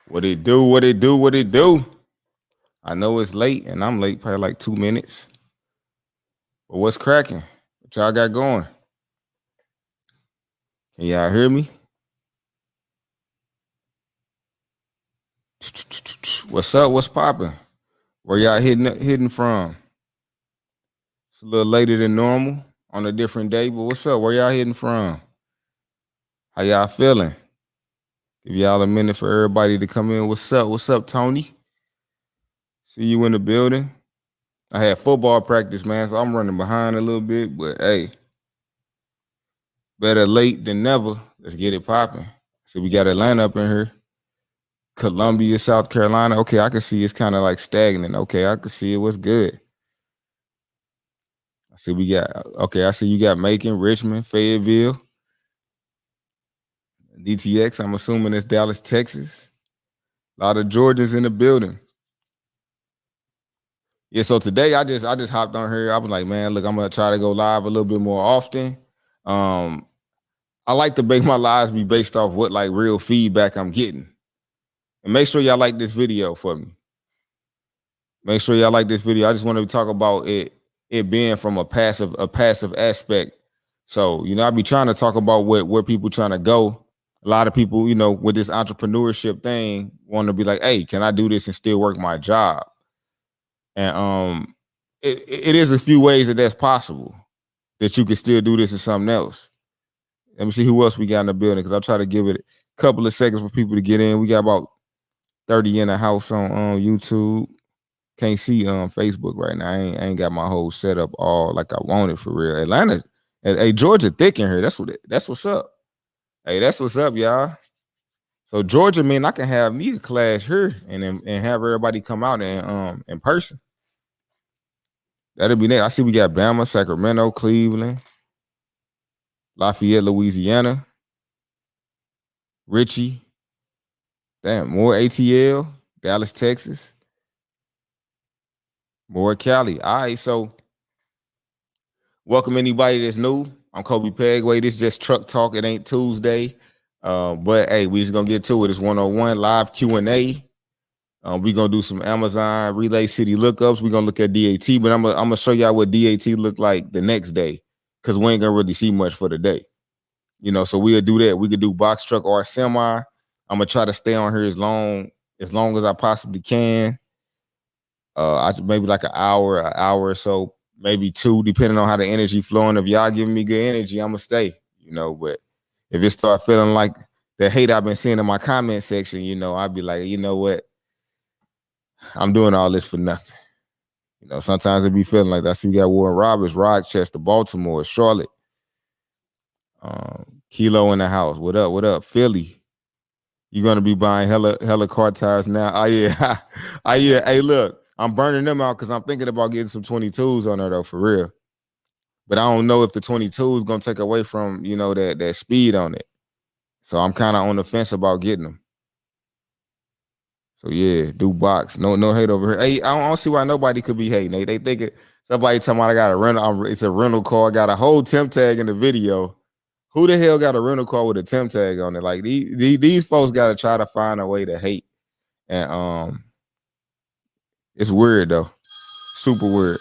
What it do? What it do? What it do? I know it's late, and I'm late probably like 2 minutes. But what's cracking? What y'all got going? Can y'all hear me? What's up? What's popping? Where y'all hitting from? It's a little later than normal on a different day, but what's up? Where y'all hitting from? How y'all feeling? Give y'all a minute for everybody to come in. What's up? What's up, Tony? See you in the building. I had football practice, man, so I'm running behind a little bit, but hey, better late than never. Let's get it popping. So we got Atlanta up in here. Columbia, South Carolina. Okay, I can see it's kind of like stagnant. Okay, I can see it. What's good? I see I see you got Macon, Richmond, Fayetteville, DTX. I'm assuming it's Dallas, Texas. A lot of Georgians in the building. Yeah, so today I just hopped on here. I was like, man, look, I'm gonna try to go live a little bit more often. I like to make my lives be based off what like real feedback I'm getting. And make sure y'all like this video for me. Make sure y'all like this video. I just want to talk about it being from a passive aspect. So, I be trying to talk about where people trying to go. A lot of people, with this entrepreneurship thing, want to be like, hey, can I do this and still work my job? And it is a few ways that's possible that you can still do this and something else. Let me see who else we got in the building, because I'll try to give it a couple of seconds for people to get in. We got about 30 in the house on YouTube. Can't see on Facebook right now. I ain't got my whole setup all like I wanted for real. Atlanta, hey, Georgia thick in here. That's what's up. Hey, that's what's up, y'all. So Georgia, man, I can have me a class here and have everybody come out in person. That'll be neat. I see we got Bama, Sacramento, Cleveland, Lafayette, Louisiana, Richie. Damn, more ATL, Dallas, Texas. More Cali. All right, so welcome anybody that's new. I'm Coby Pegway. This is just truck talk. It ain't Tuesday, but hey, we just gonna get to it. It's 101 live Q&A. We gonna do some Amazon Relay City lookups. We gonna look at DAT, but I'm gonna show y'all what DAT look like the next day, because we ain't gonna really see much for the day. So we'll do that. We could do box truck or semi. I'm gonna try to stay on here as long as I possibly can. Maybe like an hour or so, maybe two, depending on how the energy flowing. If y'all giving me good energy, I'm gonna stay. But if it start feeling like the hate I've been seeing in my comment section, I'd be like, you know what? I'm doing all this for nothing. Sometimes it be feeling like that. I see we got Warren Roberts, Rochester, Baltimore, Charlotte, Kilo in the house. What up? What up, Philly? You're gonna be buying hella car tires now. Oh yeah. Oh yeah. Hey, look, I'm burning them out because I'm thinking about getting some 22s on there though, for real. But I don't know if the 22 is gonna take away from that speed on it. So I'm kind of on the fence about getting them. So yeah, do box. No hate over here. Hey, I don't see why nobody could be hating. They think somebody talking about I got a rental. It's a rental car. I got a whole temp tag in the video. Who the hell got a rental car with a temp tag on it? Like these folks got to try to find a way to hate, and it's weird though, super weird.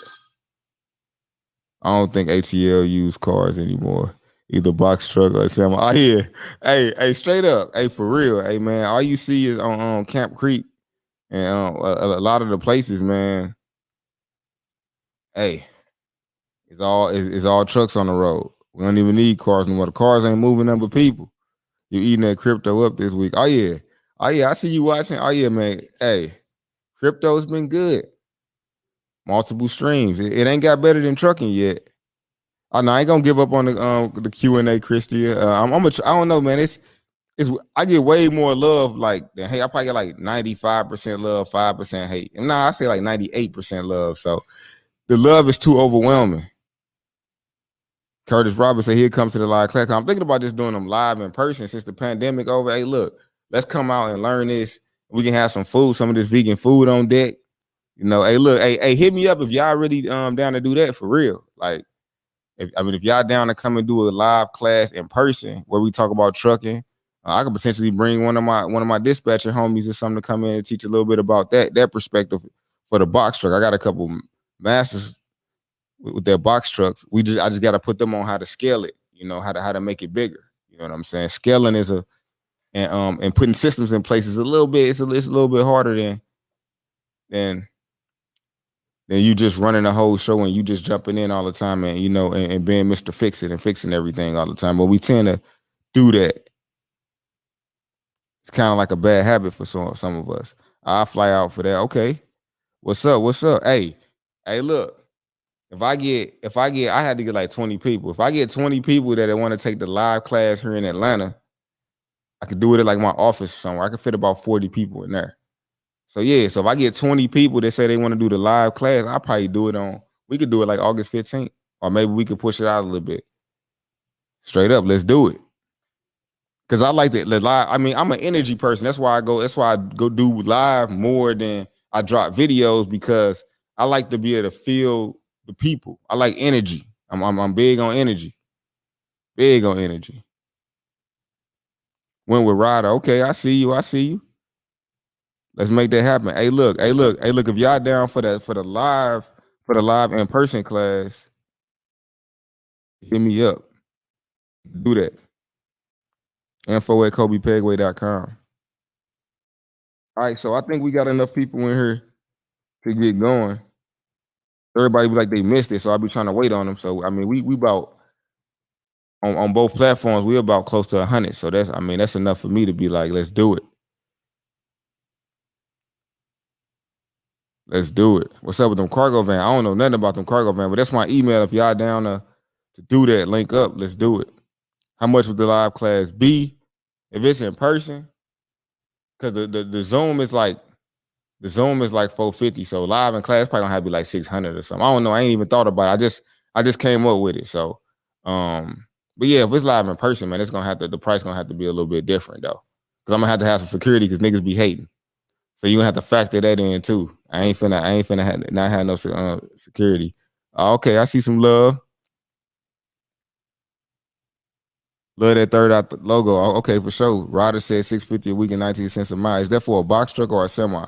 I don't think ATL use cars anymore, either box truck or semi. Oh yeah, hey, straight up, hey, for real, hey man, all you see is on Camp Creek and a lot of the places, man. Hey, it's all trucks on the road. We don't even need cars anymore. The cars ain't moving them but people. You eating that crypto up this week. Oh yeah, I see you watching. Oh yeah, man. Hey, crypto's been good. Multiple streams. It ain't got better than trucking yet. I ain't gonna give up on the Q&A, Christy. I don't know, man. It's I get way more love than hate. I probably get like 95% love, 5% hate. And I say like 98% love. So the love is too overwhelming. Curtis Roberts said he'll come to the live class. I'm thinking about just doing them live in person since the pandemic over. Hey, look, let's come out and learn this. We can have some food, some of this vegan food on deck. Hey, look, hey, hit me up if y'all really down to do that for real. Like, if y'all down to come and do a live class in person where we talk about trucking, I could potentially bring one of my dispatcher homies or something to come in and teach a little bit about that perspective for the box truck. I got a couple masters with their box trucks. I just got to put them on how to scale it. How to make it bigger. You know what I'm saying? Scaling is and putting systems in place is a little bit. It's a little bit harder than you just running a whole show and you just jumping in all the time and and being Mr. Fix It and fixing everything all the time. But we tend to do that. It's kind of like a bad habit for some of us. I fly out for that. Okay, what's up? Hey, look. If I had to get like 20 people. If I get 20 people that want to take the live class here in Atlanta, I could do it at like my office somewhere. I could fit about 40 people in there. So yeah, so if I get 20 people that say they want to do the live class, I'll probably do it we could do it like August 15th. Or maybe we could push it out a little bit. Straight up, let's do it. Cause I like the live. I mean, I'm an energy person. That's why I go do live more than I drop videos, because I like to be able to feel the people. I like energy. I'm big on energy. Big on energy. Went with Ryder. Okay, I see you. Let's make that happen. Hey, look. If y'all down for the live in-person class, hit me up. Do that. Info at CobyPegway.com. All right, so I think we got enough people in here to get going. Everybody be like they missed it, so I'll be trying to wait on them. So I mean, we about on both platforms, we're about close to 100. So that's enough for me to be like, let's do it. Let's do it. What's up with them cargo van? I don't know nothing about them cargo van, but that's my email. If y'all down to do that, link up. Let's do it. How much would the live class be if it's in person? Because the Zoom is like 450. So live in class probably gonna have to be like 600 or something. I don't know. I ain't even thought about it. I just came up with it. So but yeah, if it's live in person, man, the price gonna have to be a little bit different though. Because I'm gonna have to have some security, because niggas be hating. So you're gonna have to factor that in too. I ain't finna not have no security. Okay, I see some love. Love that third out the logo. Okay, for sure. Ryder said $650 a week and 19 cents a mile. Is that for a box truck or a semi?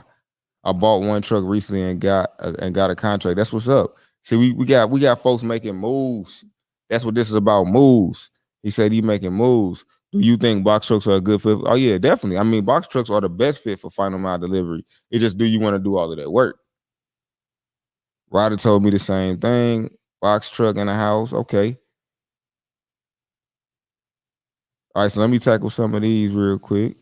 I bought one truck recently and got a contract. That's what's up. See, we got folks making moves. That's what this is about, moves. He said he making moves. Do you think box trucks are a good fit? Oh yeah, definitely. I mean, box trucks are the best fit for final mile delivery. It just, do you want to do all of that work? Ryder told me the same thing. Box truck in the house. Okay. All right, so let me tackle some of these real quick.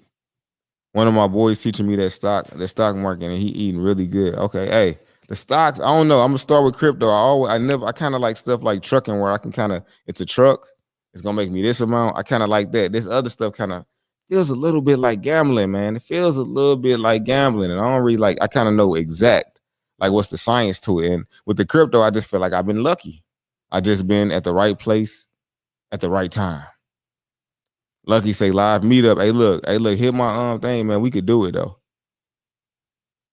One of my boys teaching me that stock market, and he eating really good. Okay, hey, the stocks, I don't know. I'm gonna start with crypto. I kind of like stuff like trucking, where I can it's a truck, it's gonna make me this amount. I kind of like that. This other stuff kind of feels a little bit like gambling, man. It feels a little bit like gambling, and I don't really like. I kind of know exact like what's the science to it. And with the crypto, I just feel like I've been lucky. I just been at the right place at the right time. Lucky say live meetup. Hey, look, hit my thing, man. We could do it though.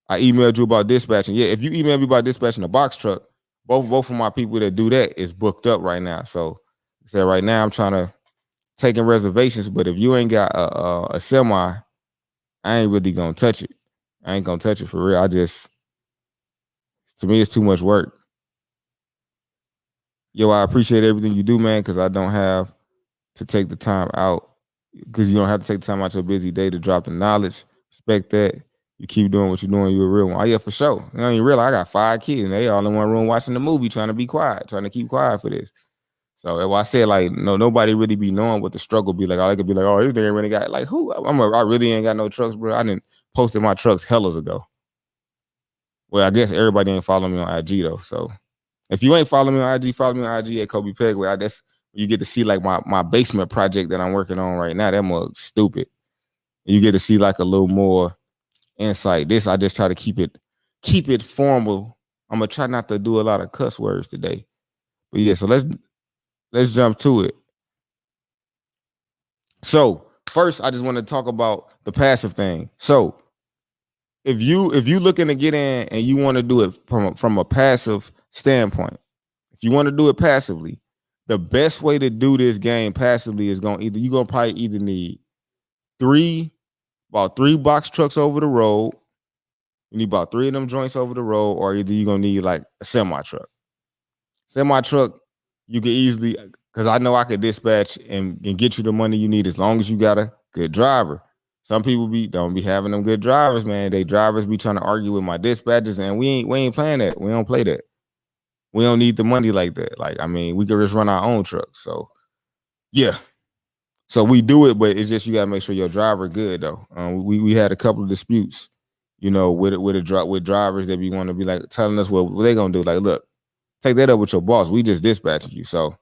I emailed you about dispatching. Yeah, if you email me about dispatching a box truck, both of my people that do that is booked up right now. So right now I'm trying to taking reservations. But if you ain't got a semi, I ain't really gonna touch it. I ain't gonna touch it for real. To me, it's too much work. Yo, I appreciate everything you do, man, because I don't have to take the time out. Because you don't have to take the time out your busy day to drop the knowledge. Respect that. You keep doing what you're doing. You're a real one. Oh yeah, for sure. You don't even realize I got 5 kids and they all in one room watching the movie, trying to be quiet, trying to keep quiet for this. So I said, like, no, nobody really be knowing what the struggle be like. All they could be like, oh, this nigga really got, like, who? I really ain't got no trucks, bro. I didn't posted my trucks hellas ago. Well, I guess everybody ain't following me on IG though. So if you ain't following me on IG, follow me on IG at Coby Pegway. That's you get to see like my basement project that I'm working on right now. That mug stupid. You get to see like a little more insight. This I just try to keep it formal. I'm gonna try not to do a lot of cuss words today. But yeah, so let's jump to it. So first, I just want to talk about the passive thing. So if you looking to get in and you want to do it from a passive standpoint, if you want to do it passively, the best way to do this game passively is you're gonna probably either need about three box trucks over the road. You need about 3 of them joints over the road, or either you're gonna need like a semi truck. Semi truck, you can easily, because I know I could dispatch and get you the money you need as long as you got a good driver. Some people don't be having them good drivers, man. They drivers be trying to argue with my dispatchers, and we ain't playing that. We don't play that. We don't need the money like that. Like, I mean, we could just run our own trucks. So yeah. So we do it, but it's just you gotta make sure your driver good though. We had a couple of disputes, with drivers that we want to be like telling us what they gonna do. Like, look, take that up with your boss. We just dispatched you. So,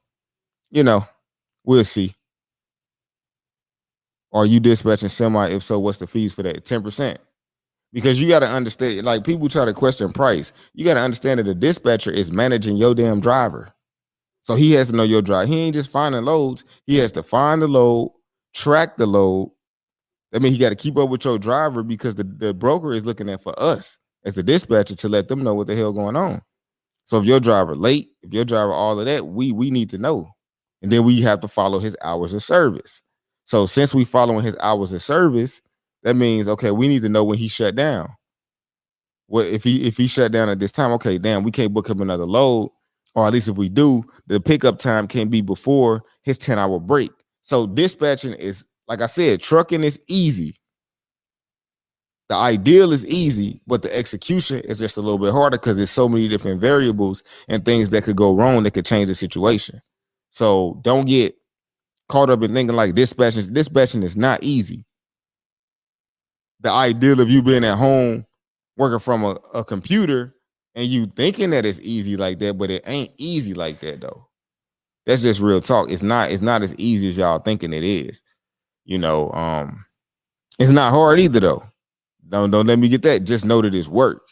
we'll see. Are you dispatching semi? If so, what's the fees for that? 10%. Because you got to understand, like people try to question price. You got to understand that the dispatcher is managing your damn driver. So he has to know your driver. He ain't just finding loads. He has to find the load, track the load. That means he got to keep up with your driver because the broker is looking at for us as the dispatcher to let them know what the hell going on. So if your driver late, if your driver all of that, we need to know. And then we have to follow his hours of service. So since we following his hours of service, that means, okay, we need to know when he shut down. What if he shut down at this time? Okay, damn, we can't book him another load. Or at least if we do, the pickup time can't be before his 10-hour break. So dispatching is, like I said, trucking is easy. The ideal is easy, but the execution is just a little bit harder because there's so many different variables and things that could go wrong that could change the situation. So don't get caught up in thinking like dispatching is not easy. The ideal of you being at home working from a computer and you thinking that it's easy like that, but it ain't easy like that though. That's just real talk. It's not as easy as y'all thinking it is. It's not hard either though. Don't let me get that. Just know that it's work.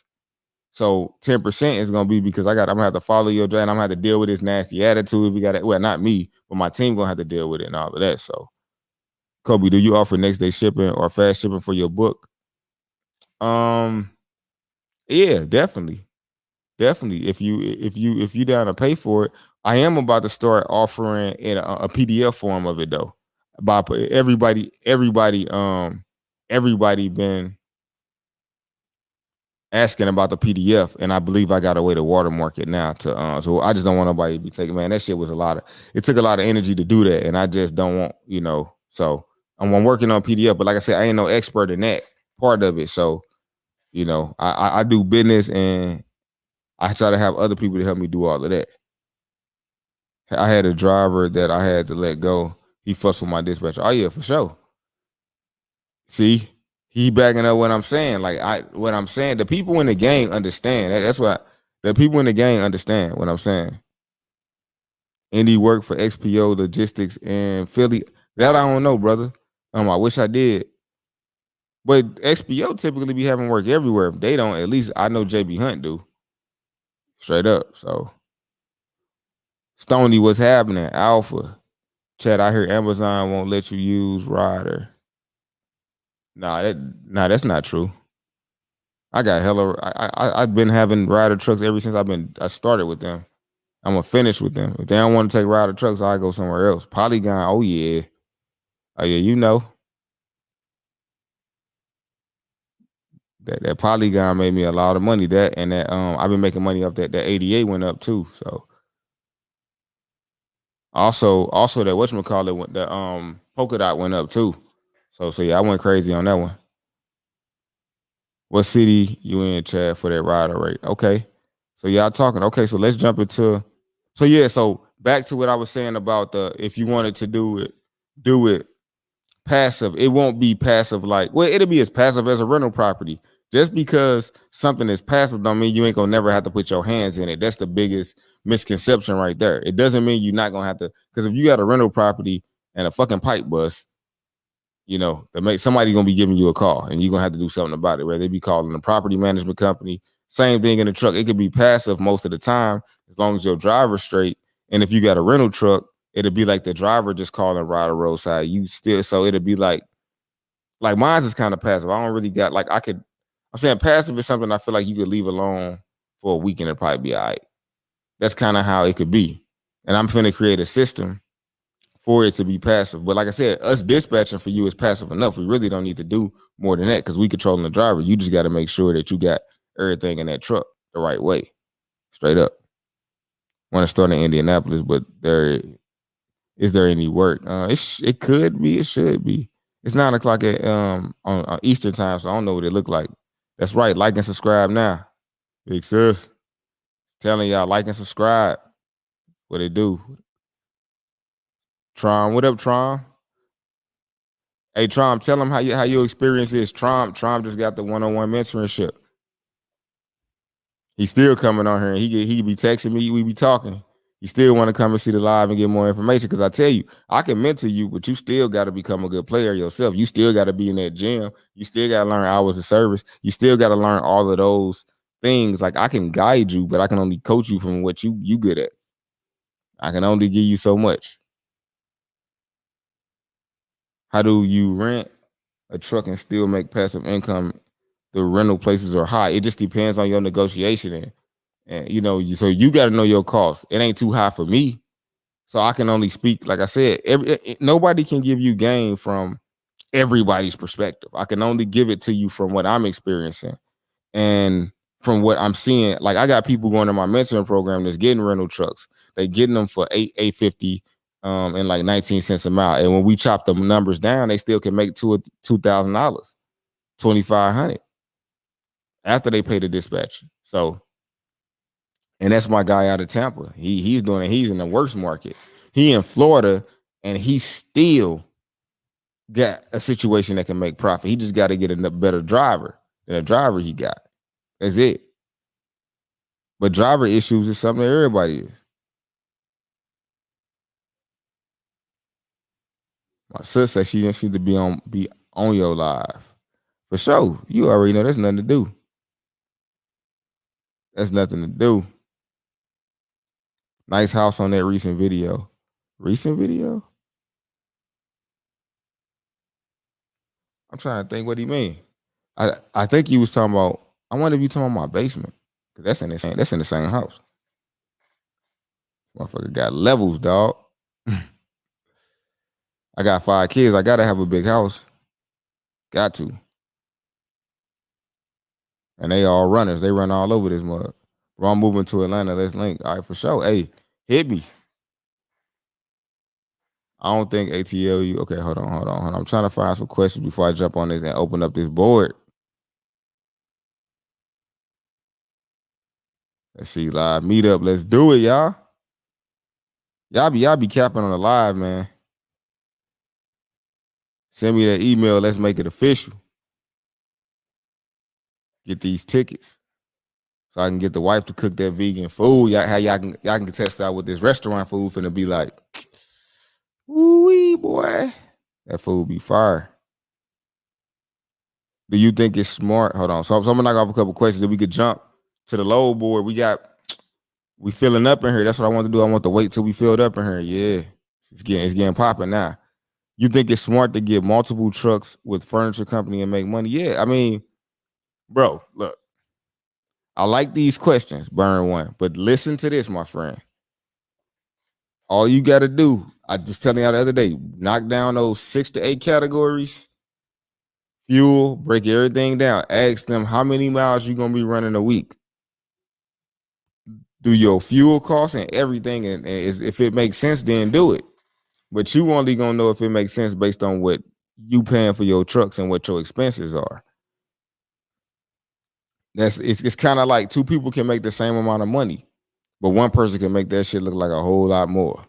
So 10% is gonna be because I'm gonna have to follow your drive and I'm gonna have to deal with this nasty attitude. We got it. Well, not me, but my team gonna have to deal with it and all of that. So, Coby, do you offer next day shipping or fast shipping for your book? Yeah, definitely. If you down to pay for it, I am about to start offering in a PDF form of it though. About everybody been asking about the PDF, and I believe I got a way to watermark it now. So I just don't want nobody to be taking. Man, that shit was it took a lot of energy to do that, and I just don't want. So I'm working on PDF, but like I said, I ain't no expert in that part of it. So I do business, and I try to have other people to help me do all of that. I had a driver that I had to let go. He fussed with my dispatcher. Oh yeah, for sure. See, he backing up what I'm saying. What I'm saying, the people in the gang understand. That's what the people in the gang understand what I'm saying. Any work for XPO Logistics in Philly? That I don't know, brother. I wish I did. But XPO typically be having work everywhere. If they don't, at least I know JB Hunt do. Straight up. So Stony, what's happening? Alpha. Chad, I hear Amazon won't let you use Rider. Nah, that's not true. I got I've been having Rider trucks ever since I started with them. I'm gonna finish with them. If they don't want to take Rider trucks, I go somewhere else. Polygon, oh yeah. That Polygon made me a lot of money. That and that I've been making money off that 88 went up too. So also that whatchamacallit, the polka dot went up too. So yeah, I went crazy on that one. What city you in, Chad, for that rider rate? Okay. So y'all talking. Okay, so let's jump into so back to what I was saying about if you wanted to do it passive. It won't be passive it'll be as passive as a rental property. Just because something is passive don't mean you ain't gonna never have to put your hands in it. That's the biggest misconception right there. It doesn't mean you're not gonna have to, because if you got a rental property and a fucking pipe bust, somebody gonna be giving you a call and you're gonna have to do something about it, where they be calling the property management company. Same thing in the truck. It could be passive most of the time as long as your driver's straight. And if you got a rental truck, it'll be like the driver just calling rider roadside. So it'll be like mine's is kind of passive. I don't really got I'm saying passive is something I feel like you could leave alone for a week and it'll probably be all right. That's kind of how it could be. And I'm finna create a system for it to be passive. But like I said, us dispatching for you is passive enough. We really don't need to do more than that because we controlling the driver. You just got to make sure that you got everything in that truck the right way, straight up. Want to start in Indianapolis, but is there any work? It could be, it should be. It's 9 o'clock on Eastern time, so I don't know what it look like. That's right. Like and subscribe now. Big sis. Telling y'all, like and subscribe. What it do? Tron, what up, Tron? Hey, Tron, tell them how your experience is. Tron just got the one-on-one mentorship. He's still coming on here, and he be texting me. We be talking. You still want to come and see the live and get more information because I tell you, I can mentor you, but you still got to become a good player yourself. You still got to be in that gym. You still got to learn hours of service. You still got to learn all of those things. Like I can guide you, but I can only coach you from what you good at. I can only give you so much. How do you rent a truck and still make passive income? The rental places are high. It just depends on your negotiation. And you know, so you got to know your costs. It ain't too high for me. So I can only speak, like I said, nobody can give you game from everybody's perspective. I can only give it to you from what I'm experiencing and from what I'm seeing. Like I got people going to my mentoring program that's getting rental trucks. They getting them for $850 and like 19 cents a mile. And when we chop the numbers down, they still can make $2,000, $2,500 after they pay the dispatch. So, and that's my guy out of Tampa. He's doing it. He's in the worst market. He in Florida, and he still got a situation that can make profit. He just got to get a better driver than a driver he got. That's it. But driver issues is something that everybody is. My sister said she didn't need to be on your live. For sure. You already know there's nothing to do. That's nothing to do. Nice house on that recent video. Recent video? I'm trying to think what he mean. I think he was talking about, I wonder if you talking about my basement. Cause that's in the same house. Motherfucker got levels, dog. I got 5 kids. I gotta have a big house. Got to. And they all runners. They run all over this mug. Well, I'm moving to Atlanta. Let's link. All right, for sure. Hey, hit me. I don't think ATLU. Okay, hold on. I'm trying to find some questions before I jump on this and open up this board. Let's see, live meetup. Let's do it, y'all. Y'all be capping on the live, man. Send me that email. Let's make it official. Get these tickets so I can get the wife to cook that vegan food. Y'all can test out what this restaurant food finna be like. Ooh, boy, that food be fire. Do you think it's smart? Hold on. So I'm gonna knock off a couple questions that we could jump to the low board. We filling up in here. That's what I want to do. I want to wait till we filled up in here. Yeah, it's getting popping now. You think it's smart to get multiple trucks with furniture company and make money? Yeah, I mean, bro, look, I like these questions, burn one, but listen to this, my friend. All you got to do, I just telling y'all the other day, knock down those 6 to 8 categories. Fuel, break everything down. Ask them how many miles you gonna be running a week. Do your fuel costs and everything, and if it makes sense, then do it. But you only gonna know if it makes sense based on what you paying for your trucks and what your expenses are. It's kind of like 2 people can make the same amount of money, but one person can make that shit look like a whole lot more.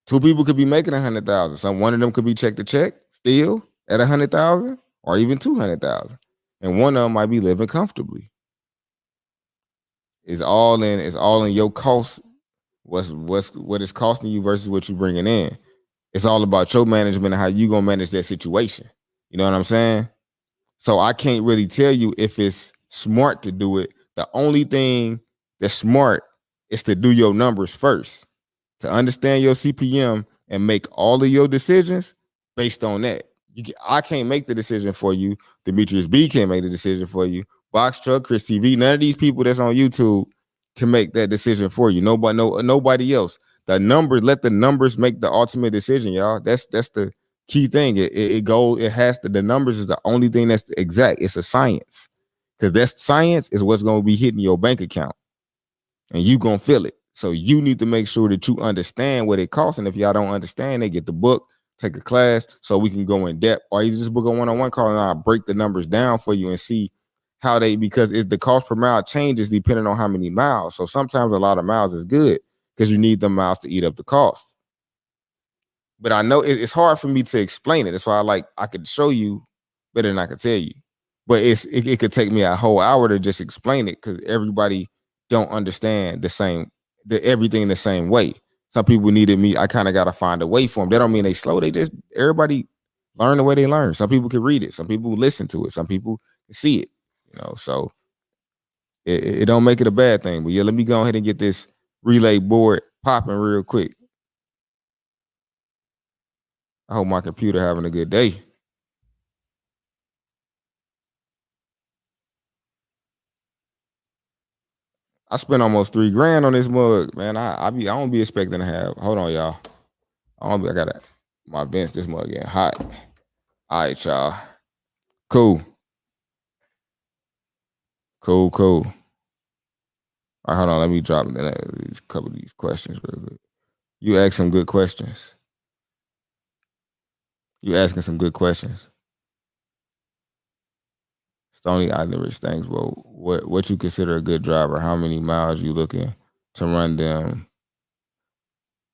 2 people could be making 100,000. One of them could be check to check still at 100,000 or even 200,000, and one of them might be living comfortably. It's all in your cost. What it's costing you versus what you're bringing in. It's all about your management and how you gonna manage that situation. You know what I'm saying? So I can't really tell you if it's smart to do it. The only thing that's smart is to do your numbers first, to understand your CPM and make all of your decisions based on that. I can't make the decision for you. Demetrius B can't make the decision for you. Box Truck, Chris TV, none of these people that's on YouTube can make that decision for you. Nobody else. The numbers, let the numbers make the ultimate decision, y'all. That's the key thing. The numbers is the only thing that's exact. It's a science. Because that's science is what's going to be hitting your bank account. And you going to feel it. So you need to make sure that you understand what it costs. And if y'all don't understand, they get the book, take a class so we can go in depth. Or you just book a one-on-one call and I'll break the numbers down for you and see how because the cost per mile changes depending on how many miles. So sometimes a lot of miles is good because you need the miles to eat up the cost. But I know it's hard for me to explain it. That's why I could show you better than I could tell you. But it could take me a whole hour to just explain it because everybody don't understand everything the same way. Some people needed me. I kind of got to find a way for them. That don't mean they slow. Everybody learn the way they learn. Some people can read it. Some people listen to it. Some people can see it. So it don't make it a bad thing. But yeah, let me go ahead and get this relay board popping real quick. I hope my computer having a good day. I spent almost $3,000 on this mug, man. I don't be expecting to have. Hold on, y'all. I got my vents. This mug getting hot. All right, y'all. Cool. All right, hold on. Let me drop a couple of these questions real quick. You asked some good questions. You asking some good questions. Stony Rich, thanks. Well, what you consider a good driver? How many miles you looking to run them?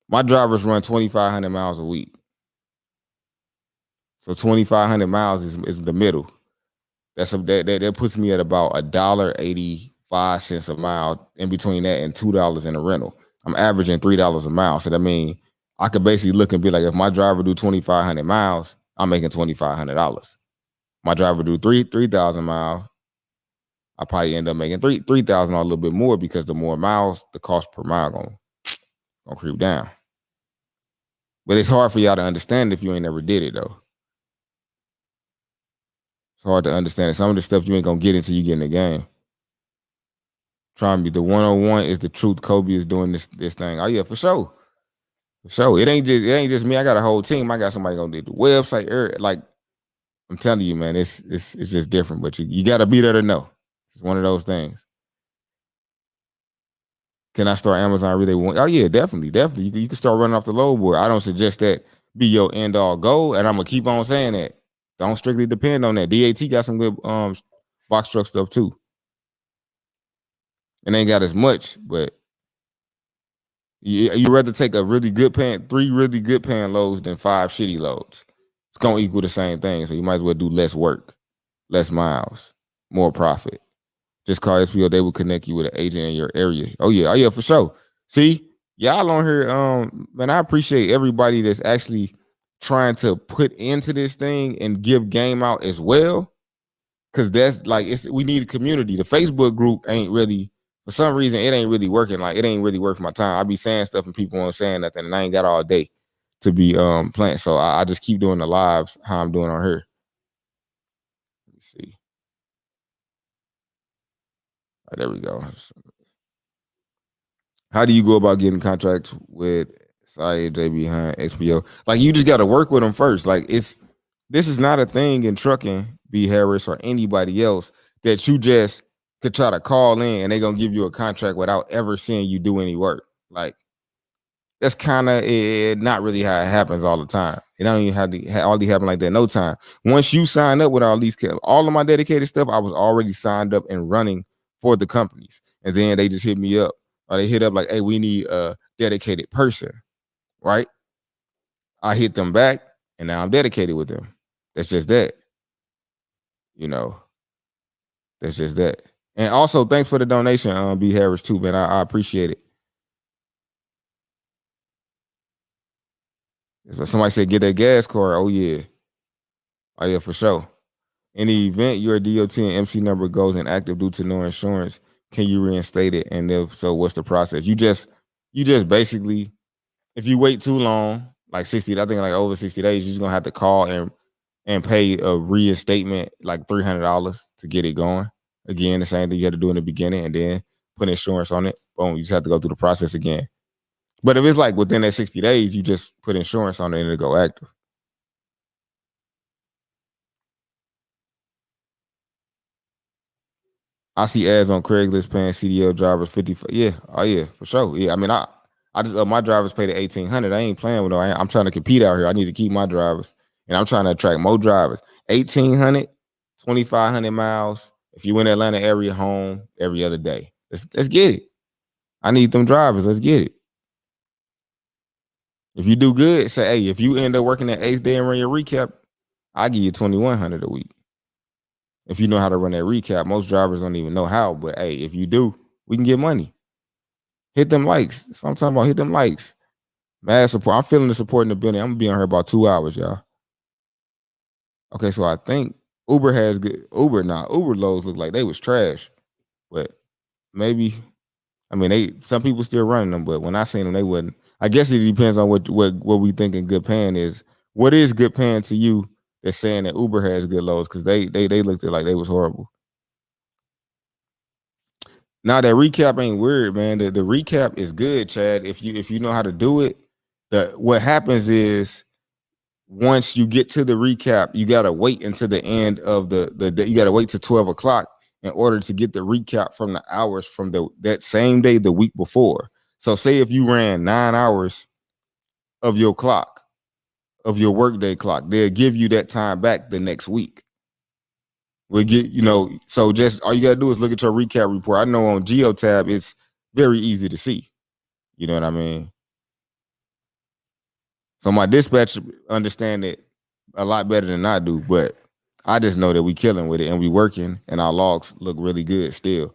My drivers run 2,500 miles a week. So 2,500 miles is the middle. That puts me at about $1.85 a mile. In between that and $2 in a rental, I'm averaging $3 a mile. So that means I could basically look and be like, if my driver do 2,500 miles, I'm making $2,500. My driver do 3,000 miles, I probably end up making 3,000 or a little bit more because the more miles, the cost per mile gonna creep down. But it's hard for y'all to understand if you ain't never did it though. It's hard to understand. Some of the stuff you ain't gonna get until you get in the game. Trying to be the 101 is the truth. Coby is doing this thing. Oh yeah, for sure. For sure. It ain't just me. I got a whole team. I got somebody gonna do the website. Like I'm telling you, man, it's just different. But you gotta be there to know. It's one of those things. Can I start Amazon Relay? Oh yeah, definitely. You can start running off the load board. I don't suggest that be your end all goal, and I'm gonna keep on saying that. Don't strictly depend on that. DAT got some good box truck stuff too. And ain't got as much, but you rather take a really good paying 3 really good paying loads than 5 shitty loads. It's gonna equal the same thing. So you might as well do less work, less miles, more profit. Just call SPO, they will connect you with an agent in your area. Oh yeah, for sure. See, y'all on here, man, I appreciate everybody that's actually trying to put into this thing and give game out as well. Cause that's we need a community. The Facebook group ain't really, for some reason, it ain't really working. It ain't really worth my time. I be saying stuff and people aren't saying nothing, and I ain't got all day to be playing. So I just keep doing the lives how I'm doing on here. Let me see. All right, there we go. How do you go about getting contracts with Syed JB Hunt, XPO? You just got to work with them first. This is not a thing in trucking, B. Harris or anybody else, that you just could try to call in and they're gonna give you a contract without ever seeing you do any work. That's kind of not really how it happens all the time. It don't even happen like that no time. Once you sign up with all of my dedicated stuff, I was already signed up and running for the companies. And then they just hit me up, or they hit up hey, we need a dedicated person, right? I hit them back and now I'm dedicated with them. That's just that. That's just that. And also, thanks for the donation, B. Harris, too, man. I appreciate it. So somebody said, get that gas card. Oh, yeah. Oh, yeah, for sure. In the event your DOT and MC number goes inactive due to no insurance, can you reinstate it? And if so, what's the process? You just basically, if you wait too long, 60, I think over 60 days, you're just going to have to call and pay a reinstatement, $300 to get it going. Again, the same thing you had to do in the beginning, and then put insurance on it. Boom, you just have to go through the process again. But if it's like within that 60 days, you just put insurance on it and it'll go active. I see ads on Craigslist paying CDL drivers 50. Yeah, oh yeah, for sure. Yeah, I mean, I just my drivers pay the 1,800. I ain't playing with no. I'm trying to compete out here. I need to keep my drivers, and I'm trying to attract more drivers. 1,800, 2,500 miles. If you in the Atlanta area, home every other day. Let's get it. I need them drivers. Let's get it. If you do good, say, hey, if you end up working that 8th day and run your recap, I give you 2,100 a week. If you know how to run that recap, most drivers don't even know how. But hey, if you do, we can get money. Hit them likes. That's what I'm talking about. Hit them likes. Mad support. I'm feeling the support in the building. I'm gonna be on here about 2 hours, y'all. Okay, so I think Uber has good. Uber loads look like they was trash, but maybe. I mean, some people still running them, but when I seen them, they wouldn't. I guess it depends on what we thinking good paying is. What is good paying to you? That's saying that Uber has good loads because they looked at like they was horrible. Now that recap ain't weird, man. The recap is good, Chad. If you know how to do it, what happens is once you get to the recap, you gotta wait until the end of the you gotta wait to 12 o'clock in order to get the recap from the hours from that same day the week before. So say if you ran 9 hours of your clock, of your workday clock, they'll give you that time back the next week. We'll get, so just all you gotta do is look at your recap report. I know on GeoTab it's very easy to see. You know what I mean? So my dispatch understand it a lot better than I do, but I just know that we killing with it and we working and our logs look really good still.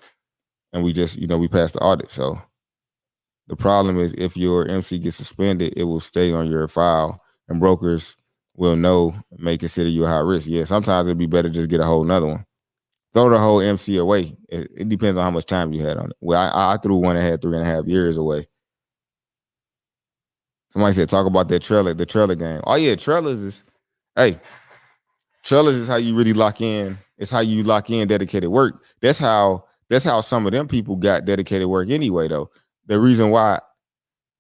And we just, we passed the audit. So the problem is if your MC gets suspended, it will stay on your file and brokers will know, may consider you a high risk. Yeah, sometimes it'd be better just get a whole nother one. Throw the whole MC away. It depends on how much time you had on it. Well, I threw one that had 3.5 years away. Somebody said, talk about the trailer game. Oh yeah, trailers is how you really lock in. It's how you lock in dedicated work. That's how some of them people got dedicated work anyway, though. The reason why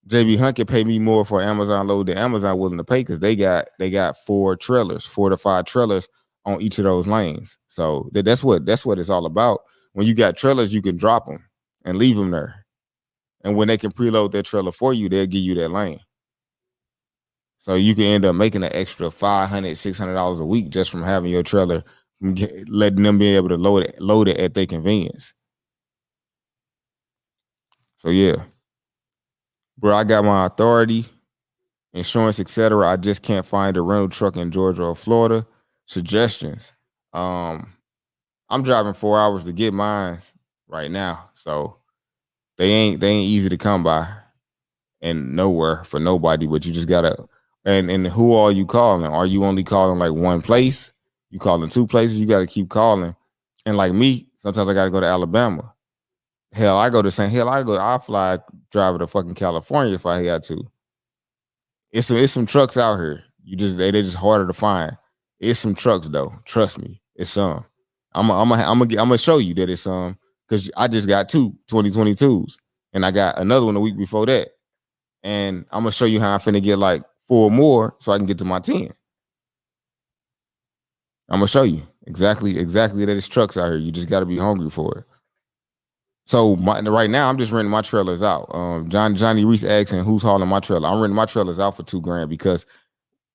JB Hunt can pay me more for Amazon load than Amazon willing to pay because they got 4 to 5 trailers on each of those lanes. So that's what it's all about. When you got trailers, you can drop them and leave them there. And when they can preload that trailer for you, they'll give you that lane. So you can end up making an extra $500, $600 a week just from having your trailer, letting them be able to load it at their convenience. So yeah, bro, I got my authority, insurance, etc. I just can't find a rental truck in Georgia or Florida. Suggestions. I'm driving 4 hours to get mine right now, so they ain't easy to come by and nowhere for nobody. But you just gotta. And who are you calling? Are you only calling like one place? You calling 2 places? You got to keep calling. And like me, sometimes I got to go to Alabama. Hell, I fly drive to fucking California if I had to. It's some trucks out here. They just harder to find. It's some trucks though. Trust me, it's some. I'm gonna show you that it's some because I just got 2 2022s and I got another one a week before that. And I'm gonna show you how I'm finna get like 4 more so I can get to my 10. I'm gonna show you exactly that it's trucks out here. You just got to be hungry for it. So right now I'm just renting my trailers out. Johnny Reese asking who's hauling my trailer. I'm renting my trailers out for $2,000 because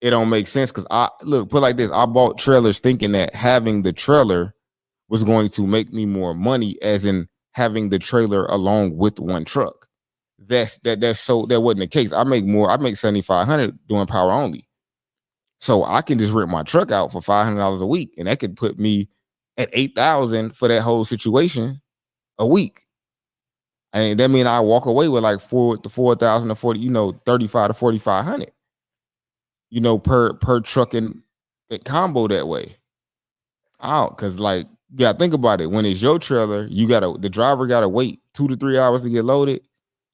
it don't make sense. Because put it like this: I bought trailers thinking that having the trailer was going to make me more money, as in having the trailer along with one truck. That wasn't the case. I make more. I make $7,500 doing power only. So I can just rent my truck out for $500 a week, and that could put me at $8,000 for that whole situation a week. And that means I walk away with like $4,000 to $40,000 to $3,500 to $4,500, per truck and combo that way. Out because like think about it. When it's your trailer, the driver gotta wait 2 to 3 hours to get loaded,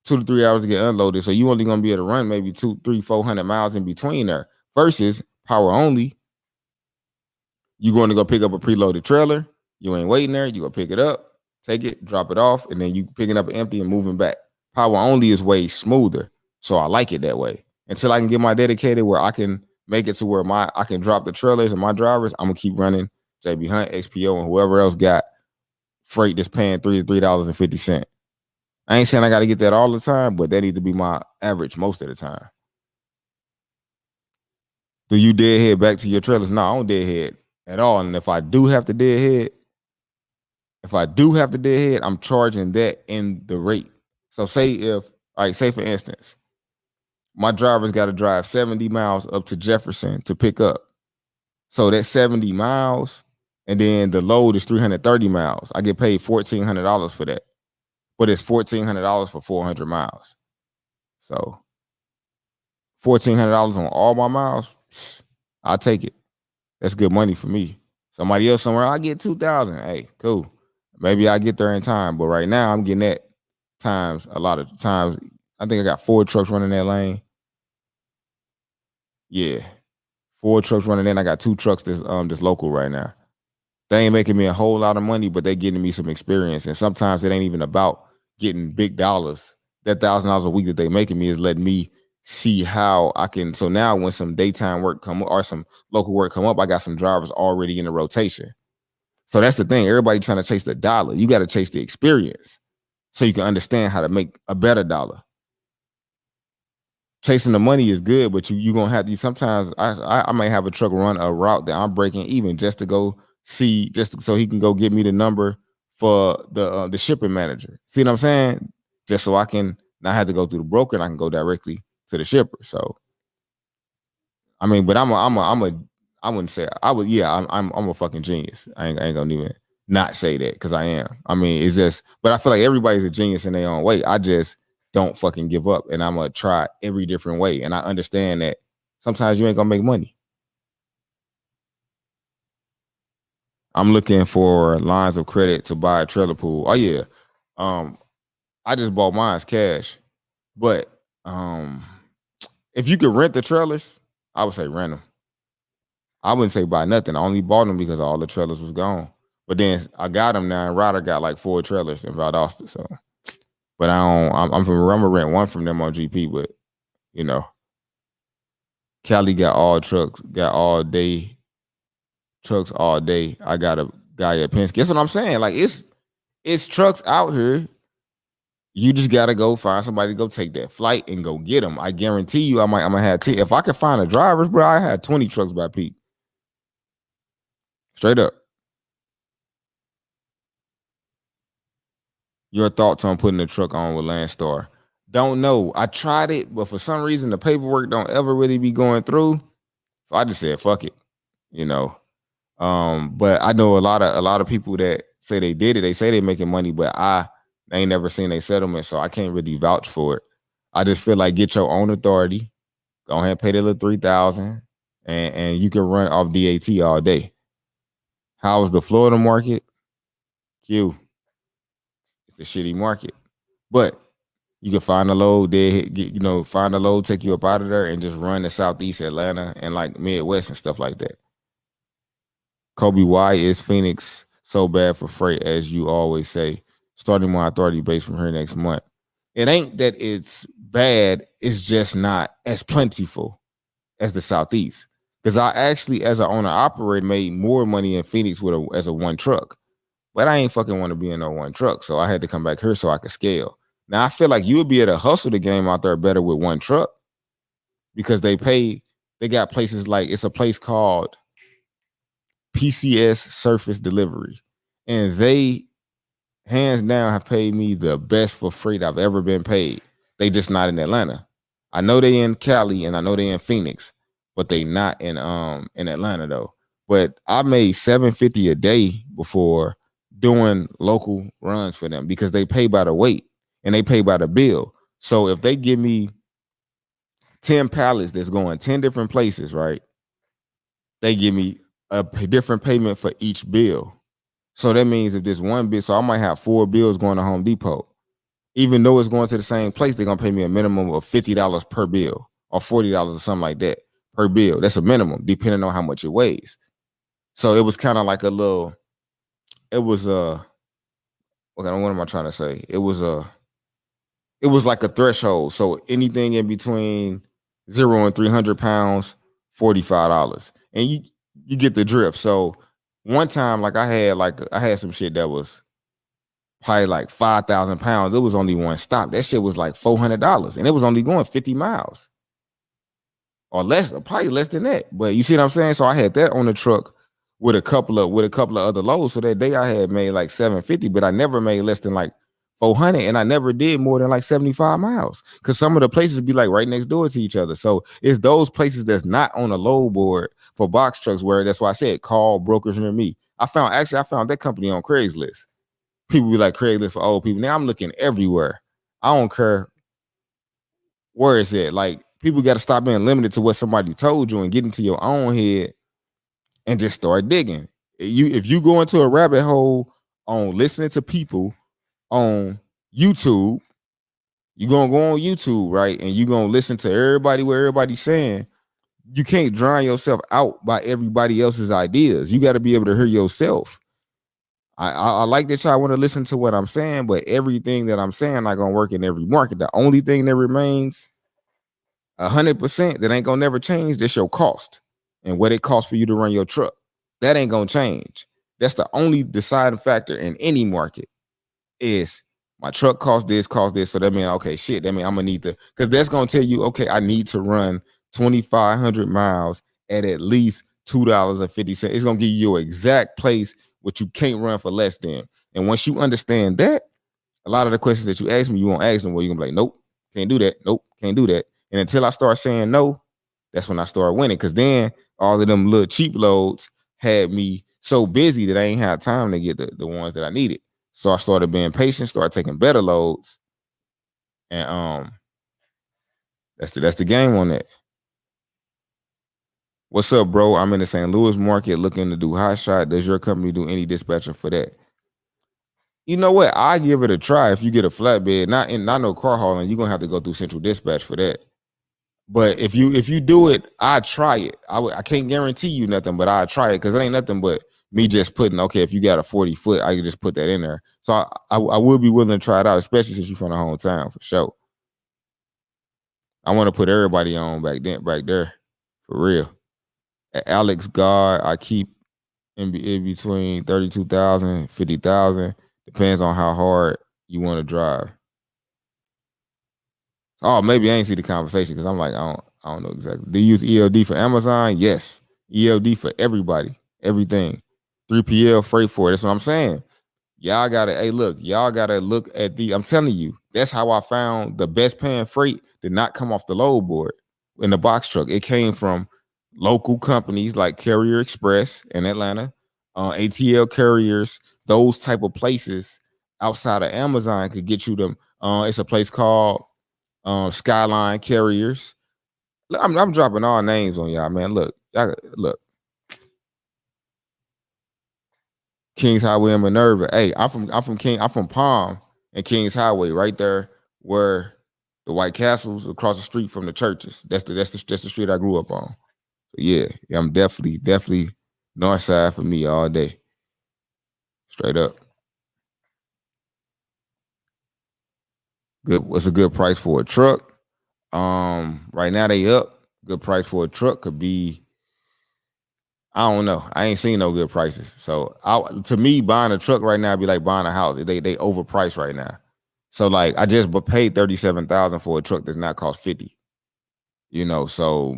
2 to 3 hours to get unloaded. So you only gonna be able to run maybe 200, 300, 400 miles in between there. Versus power only, you going to go pick up a preloaded trailer. You ain't waiting there. You go pick it up, take it, drop it off, and then you picking up empty and moving back. Power only is way smoother. So I like it that way. Until I can get my dedicated where I can make it to where I can drop the trailers and my drivers, I'm gonna keep running JB Hunt, XPO, and whoever else got freight that's paying $3 to $3.50. I ain't saying I got to get that all the time, but that need to be my average most of the time. Do you deadhead back to your trailers? No, I don't deadhead at all. And if I do have to deadhead, I'm charging that in the rate. So say for instance, my driver's got to drive 70 miles up to Jefferson to pick up. So that's 70 miles, and then the load is 330 miles. I get paid $1,400 for that. But it's $1,400 for 400 miles. So $1,400 on all my miles, I'll take it. That's good money for me. Somebody else somewhere, I get $2,000. Hey, cool. Maybe I get there in time. But right now, I'm getting that times a lot of times. I think I got 4 trucks running that lane. Yeah, 4 trucks running in. I got 2 trucks that's local right now. They ain't making me a whole lot of money, but they getting me some experience. And sometimes it ain't even about getting big dollars. That $1,000 a week that they making me is letting me see how I can. So now when some daytime work come up or some local work come up, I got some drivers already in the rotation. So that's the thing. Everybody trying to chase the dollar. You got to chase the experience so you can understand how to make a better dollar. Chasing the money is good, but you gonna have to. Sometimes I might have a truck run a route that I'm breaking even just to go see, just so he can go get me the number for the shipping manager. See what I'm saying? Just so I can not have to go through the broker and I can go directly to the shipper. So, I mean, but I wouldn't say I would. Yeah, I'm a fucking genius. I ain't gonna even not say that because I am. I mean, it's just, but I feel like everybody's a genius in their own way. I just don't fucking give up, and I'm gonna try every different way. And I understand that sometimes you ain't gonna make money. I'm looking for lines of credit to buy a trailer pool. Oh yeah, I just bought mine's cash, but if you could rent the trailers, I would say rent them. I wouldn't say buy nothing. I only bought them because all the trailers was gone. But then I got them now, and Ryder got like 4 trailers in Valdosta. So, but I'm gonna rent one from them on GP. But you know, Cali got all trucks, got all day trucks all day. I got a guy at Penske. That's what I'm saying. Like it's trucks out here. You just gotta go find somebody to go take that flight and go get them. I guarantee you, I'm gonna have 10. If I could find the drivers, bro, I had 20 trucks by peak. Straight up. Your thoughts on putting the truck on with Landstar? Don't know. I tried it, but for some reason the paperwork don't ever really be going through. So I just said, fuck it. You know. But I know a lot of people that say they did it. They say they're making money, but I ain't never seen a settlement, so I can't really vouch for it. I just feel like get your own authority. Go ahead and pay the little $3,000, and you can run off DAT all day. How's the Florida market? Q. It's a shitty market, but you can find a load there. Find a load, take you up out of there, and just run to Southeast Atlanta and like Midwest and stuff like that. Coby, why is Phoenix so bad for freight, as you always say? Starting my authority base from here next month. It ain't that it's bad. It's just not as plentiful as the Southeast. Because I actually, as an owner operator, made more money in Phoenix as a one truck. But I ain't fucking want to be in no one truck. So I had to come back here so I could scale. Now I feel like you would be able to hustle the game out there better with one truck because they got places like, it's a place called PCS Surface Delivery. And they hands down have paid me the best for freight I've ever been paid. They just not in Atlanta. I know they in Cali and I know they in Phoenix, but they not in Atlanta though. But I made $750 a day before doing local runs for them because they pay by the weight and they pay by the bill. So if they give me 10 pallets that's going 10 different places, right? They give me a different payment for each bill. So that means if there's one bill, so I might have 4 bills going to Home Depot. Even though it's going to the same place, they're gonna pay me a minimum of $50 per bill or $40 or something like that per bill. That's a minimum, depending on how much it weighs. So it was kind of like what am I trying to say? It was it was like a threshold. So anything in between 0 and 300 pounds, $45. And you get the drift. So one time, like I had some shit that was probably like 5,000 pounds. It was only one stop. That shit was like $400, and it was only going 50 miles or less, probably less than that. But you see what I'm saying? So I had that on the truck with a couple of other loads. So that day I had made like 750, but I never made less than like 400, and I never did more than like 75 miles because some of the places be like right next door to each other. So it's those places that's not on a load board for box trucks where that's why I said call brokers near me. I found that company on Craigslist. People be like Craigslist for old people. Now I'm looking everywhere. I don't care where it's at. Like people got to stop being limited to what somebody told you and get into your own head and just start digging. If you go into a rabbit hole on listening to people on YouTube, you're gonna go on YouTube, right? And you're gonna listen to everybody what everybody's saying. You can't drown yourself out by everybody else's ideas. You got to be able to hear yourself. I like that y'all want to listen to what I'm saying, but everything that I'm saying not gonna work in every market. The only thing that remains 100% that ain't gonna never change, that's your cost and what it costs for you to run your truck. That ain't gonna change. That's the only deciding factor in any market is my truck costs this. So that means, okay, shit, that means I'm gonna need to, because that's gonna tell you, okay, I need to run 2,500 miles at least $2.50. It's gonna give you your exact place what you can't run for less than. And once you understand that, a lot of the questions that you ask me, you won't ask them. Well, you're gonna be like, nope, can't do that. Nope, can't do that. And until I start saying no, that's when I start winning. Because then all of them little cheap loads had me so busy that I ain't had time to get the ones that I needed. So I started being patient, started taking better loads. And that's the game on that. What's up, bro? I'm in the St. Louis market looking to do hot shot. Does your company do any dispatching for that? You know what? I give it a try. If you get a flatbed, not no car hauling, you're gonna have to go through Central Dispatch for that. But if you do it, I try it. I can't guarantee you nothing, but I try it because it ain't nothing but me just putting, okay, if you got a 40 foot, I can just put that in there. So I will be willing to try it out, especially since you're from the hometown for sure. I want to put everybody on back there, for real. Alex God, I keep in between 32,000, 50,000. Depends on how hard you want to drive. Oh, maybe I ain't see the conversation because I'm like, I don't know exactly. Do you use ELD for Amazon? Yes. ELD for everybody, everything. 3PL freight for it. That's what I'm saying. Y'all gotta look at I'm telling you, that's how I found the best paying freight did not come off the load board in the box truck. It came from local companies like Carrier Express in Atlanta, ATL carriers, those type of places outside of Amazon could get you them. It's a place called Skyline Carriers. I'm dropping all names on y'all, man. Look. Kings Highway in Minerva. Hey, I'm from Palm and Kings Highway, right there where the White Castle's across the street from the churches. That's the street I grew up on. So yeah, I'm definitely north side for me all day. Straight up. Good. What's a good price for a truck? Right now they up. Good price for a truck could be, I don't know. I ain't seen no good prices. So to me, buying a truck right now would be like buying a house. They overpriced right now. So like I just paid $37,000 for a truck that's not cost $50,000. You know, so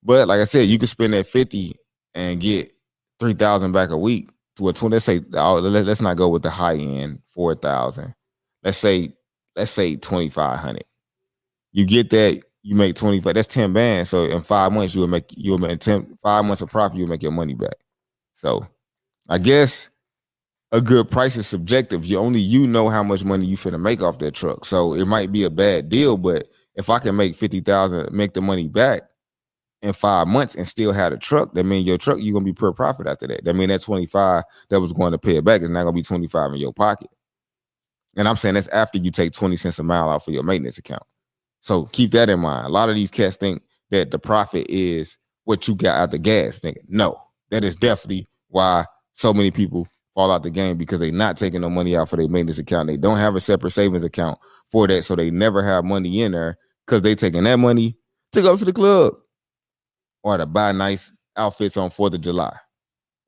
but like I said, you could spend that $50,000 and get $3,000 back a week to a 20. Let's say let's not go with the high end $4,000. Let's say $2,500. You get that, you make 25. That's 10 bands. So in 5 months, you'll make 5 months of profit. You'll make your money back. So I guess a good price is subjective. You know how much money you finna make off that truck. So it might be a bad deal, but if I can make 50,000, make the money back in 5 months and still have a truck, that means your truck, you're gonna be per profit after that. That means that 25 that was going to pay it back is not gonna be 25 in your pocket. And I'm saying that's after you take 20 cents a mile out for your maintenance account. So keep that in mind. A lot of these cats think that the profit is what you got out the gas. No, that is definitely why so many people fall out the game because they not taking no money out for their maintenance account. They don't have a separate savings account for that, so they never have money in there because they taking that money to go to the club or to buy nice outfits on 4th of July.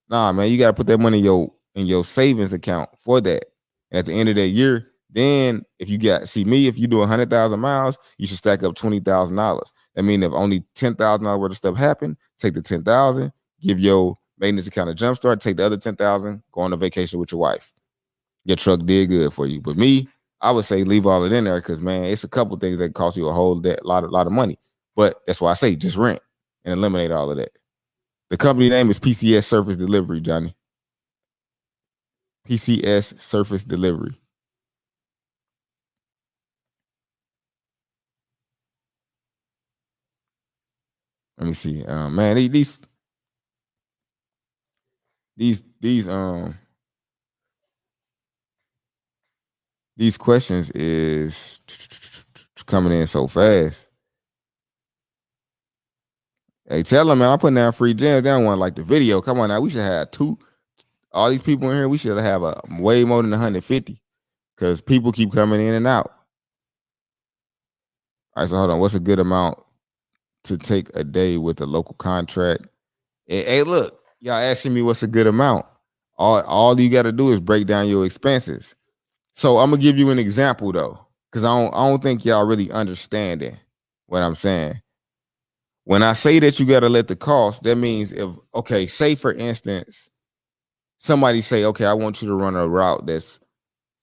Nah, man, you got to put that money in your savings account for that. And at the end of that year, then if you if you do 100,000 miles, you should stack up $20,000. That means if only $10,000 worth of stuff happened, take the 10,000, give your maintenance account a jump start, take the other 10,000, go on a vacation with your wife. Your truck did good for you. But me, I would say leave all it in there because, man, it's a couple things that cost you a whole lot of money. But that's why I say just rent and eliminate all of that. The company name is PCS Surface Delivery, Johnny. PCS Surface Delivery. Let me see. Man, these questions is coming in so fast. Hey, tell them, man, I'm putting down free gems. They don't want like the video. Come on now. We should have all these people in here. We should have a way more than 150 because people keep coming in and out. All right, so hold on. What's a good amount to take a day with a local contract? Hey, look, y'all asking me what's a good amount. All you got to do is break down your expenses. So I'm gonna give you an example though, because I don't think y'all really understanding what I'm saying. When I say that you got to let the cost, that means say for instance, somebody say, okay, I want you to run a route that's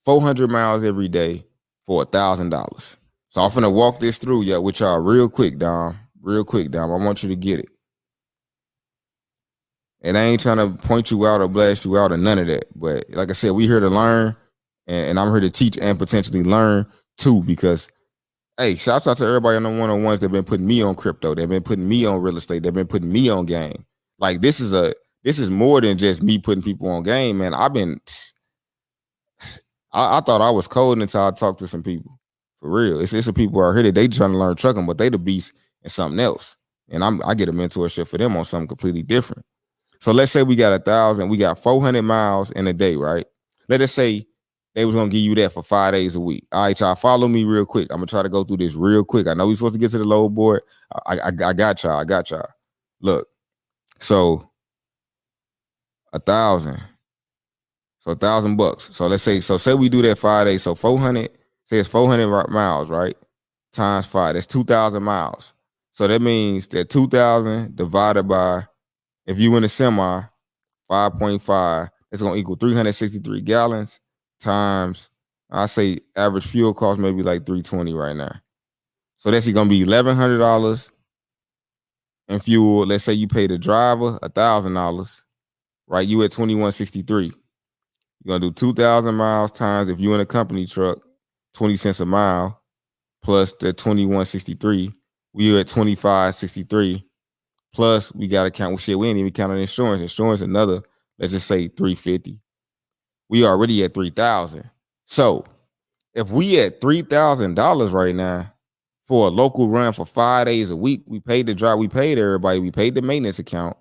400 miles every day for $1,000. So I'm gonna walk this through with y'all real quick, Dom. Real quick, Dom. I want you to get it. And I ain't trying to point you out or blast you out or none of that. But like I said, we here to learn, and I'm here to teach and potentially learn too. Because, hey, shouts out to everybody on the one-on-ones that been putting me on crypto. They've been putting me on real estate. They've been putting me on game. Like this is more than just me putting people on game, man. I thought I was cold until I talked to some people. For real. It's some people out here that they trying to learn trucking, but they the beast in something else. And I get a mentorship for them on something completely different. So let's say we got 1,000, we got 400 miles in a day, right? Let us say they was gonna give you that for 5 days a week. All right, y'all, follow me real quick. I'm gonna try to go through this real quick. I know we're supposed to get to the load board. I got y'all. Look, so 1,000. So $1,000. So let's say we do that 5 days. So 400, say it's 400 miles, right? Times 5, that's 2,000 miles. So that means that 2,000 divided by, if you in a semi, 5.5, it's gonna equal 363 gallons times, I say average fuel cost maybe like $320 right now. So that's gonna be $1,100 in fuel. Let's say you pay the driver $1,000, right? You at $2,163. You're gonna do 2,000 miles times, if you in a company truck, 20 cents a mile plus the $2,163. We at $2,563. Plus, we got to count shit. We ain't even counting insurance. Insurance, another, let's just say $350. We already at $3,000. So if we at $3,000 right now for a local run for 5 days a week, we paid the drive, we paid everybody, we paid the maintenance account.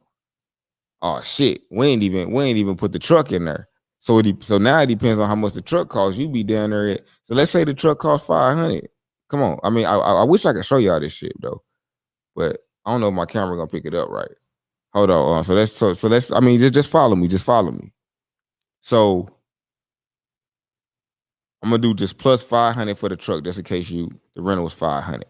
Oh shit, we ain't even put the truck in there. So now it depends on how much the truck costs. You be down there at, so let's say the truck costs $500. Come on, I mean, I wish I could show y'all this shit though, but I don't know if my camera gonna pick it up right. Hold on. So let's. I mean, just follow me. Just follow me. So I'm gonna do just plus 500 for the truck, just in case the rental was 500.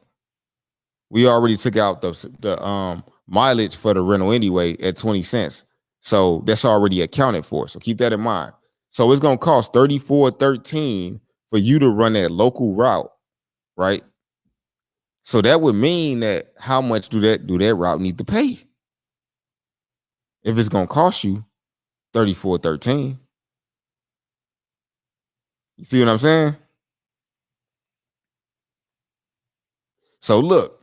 We already took out the mileage for the rental anyway at 20 cents. So that's already accounted for. So keep that in mind. So it's gonna cost $34.13 for you to run that local route, right? So that would mean that how much do that route need to pay? If it's gonna cost you $34.13. You see what I'm saying? So look,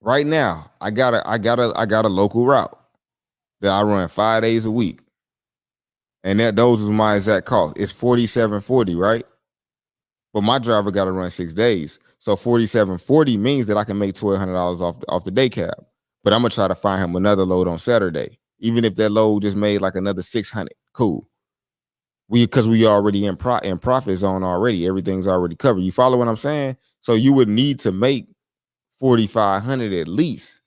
right now, I got a local route that I run 5 days a week. And those is my exact cost. It's $47.40, right? But my driver got to run 6 days. So $47.40 means that I can make $1,200 off the day cab. But I'm gonna try to find him another load on Saturday. Even if that load just made like another $600, cool. because we already in profit zone already. Everything's already covered. You follow what I'm saying? So you would need to make 4,500 at least,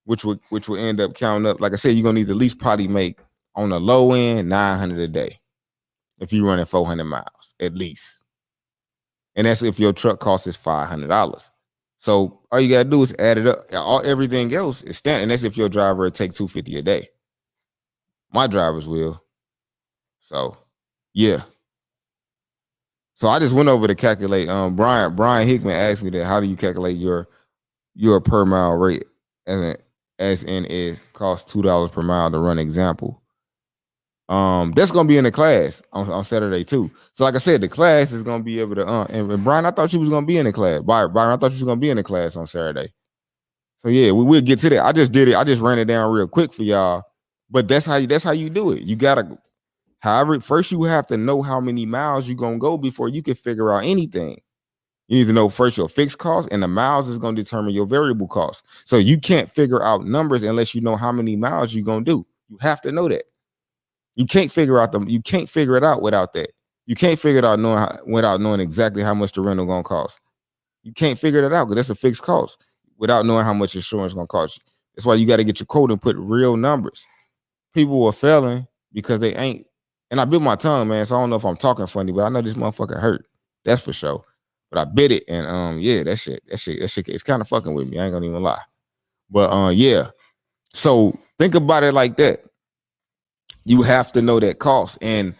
which would end up counting up. Like I said, you're gonna need to at least probably make on the low end 900 a day if you're running 400 miles at least, and that's if your truck cost is $500. So all you gotta do is add it up. Everything else is standard, and that's if your driver would take $250 a day. My drivers will. So yeah. So I just went over to calculate. Brian Hickman asked me that. How do you calculate your per mile rate? As in is cost $2 per mile to run example. That's gonna be in the class on Saturday too. So like I said, the class is gonna be able to. And Brian, I thought you was gonna be in the class. Byron, I thought you was gonna be in the class on Saturday. So yeah, we will get to that. I just did it. I just ran it down real quick for y'all. But that's how you do it. You gotta. However, first you have to know how many miles you're gonna go before you can figure out anything. You need to know first your fixed cost, and the miles is gonna determine your variable cost. So you can't figure out numbers unless you know how many miles you're gonna do. You have to know that. You can't figure it out without that. You can't figure it out without knowing exactly how much the rental gonna cost. You can't figure that out because that's a fixed cost without knowing how much insurance gonna cost you. That's why you got to get your quote and put real numbers. People are failing because they ain't. And I bit my tongue, man. So I don't know if I'm talking funny, but I know this motherfucker hurt. That's for sure. But I bit it, and yeah, that shit, it's kind of fucking with me. I ain't gonna even lie. But yeah. So think about it like that. You have to know that cost. And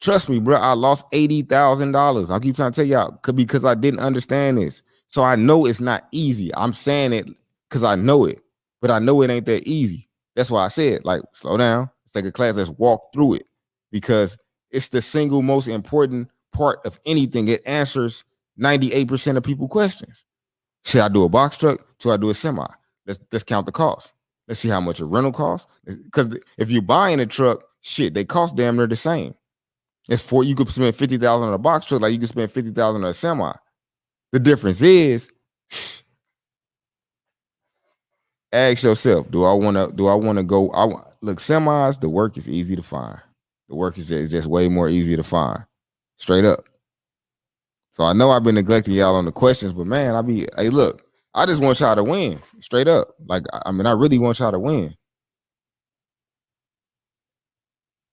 trust me, bro, I lost $80,000. I keep trying to tell y'all because I didn't understand this. So I know it's not easy. I'm saying it because I know it, but I know it ain't that easy. That's why I said, like, slow down. Let's take a class. Let's walk through it because it's the single most important part of anything. It answers 98% of people's questions. Should I do a box truck? Should I do a semi? Let's count the cost. Let's see how much a rental costs. Because if you're buying a truck, shit, they cost damn near the same. You could spend $50,000 on a box truck, like you could spend $50,000 on a semi. The difference is, ask yourself, do I want to go? Look, semis, the work is easy to find. The work is just way more easy to find. Straight up. So I know I've been neglecting y'all on the questions, but man, hey, look, I just want y'all to win. Straight up. Like, I mean, I really want y'all to win.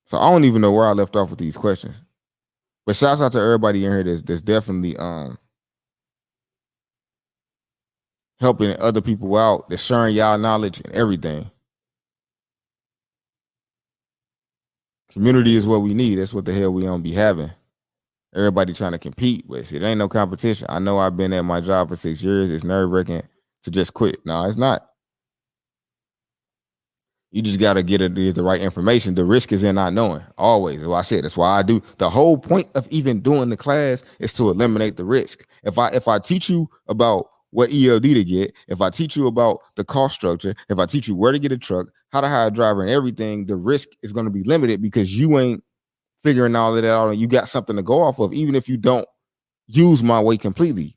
So I don't even know where I left off with these questions. But shouts out to everybody in here that's definitely helping other people out, that's sharing y'all knowledge and everything. Community is what we need. That's what the hell we don't be having. Everybody trying to compete, but it ain't no competition. I know I've been at my job for 6 years. It's nerve-wracking to just quit. No, it's not. You just got to get the right information. The risk is in not knowing, always. As I said, that's why I do. The whole point of even doing the class is to eliminate the risk. If I teach you about what ELD to get, if I teach you about the cost structure, if I teach you where to get a truck, how to hire a driver and everything, the risk is going to be limited because you ain't figuring all of that out and you got something to go off of. Even if you don't use my way completely,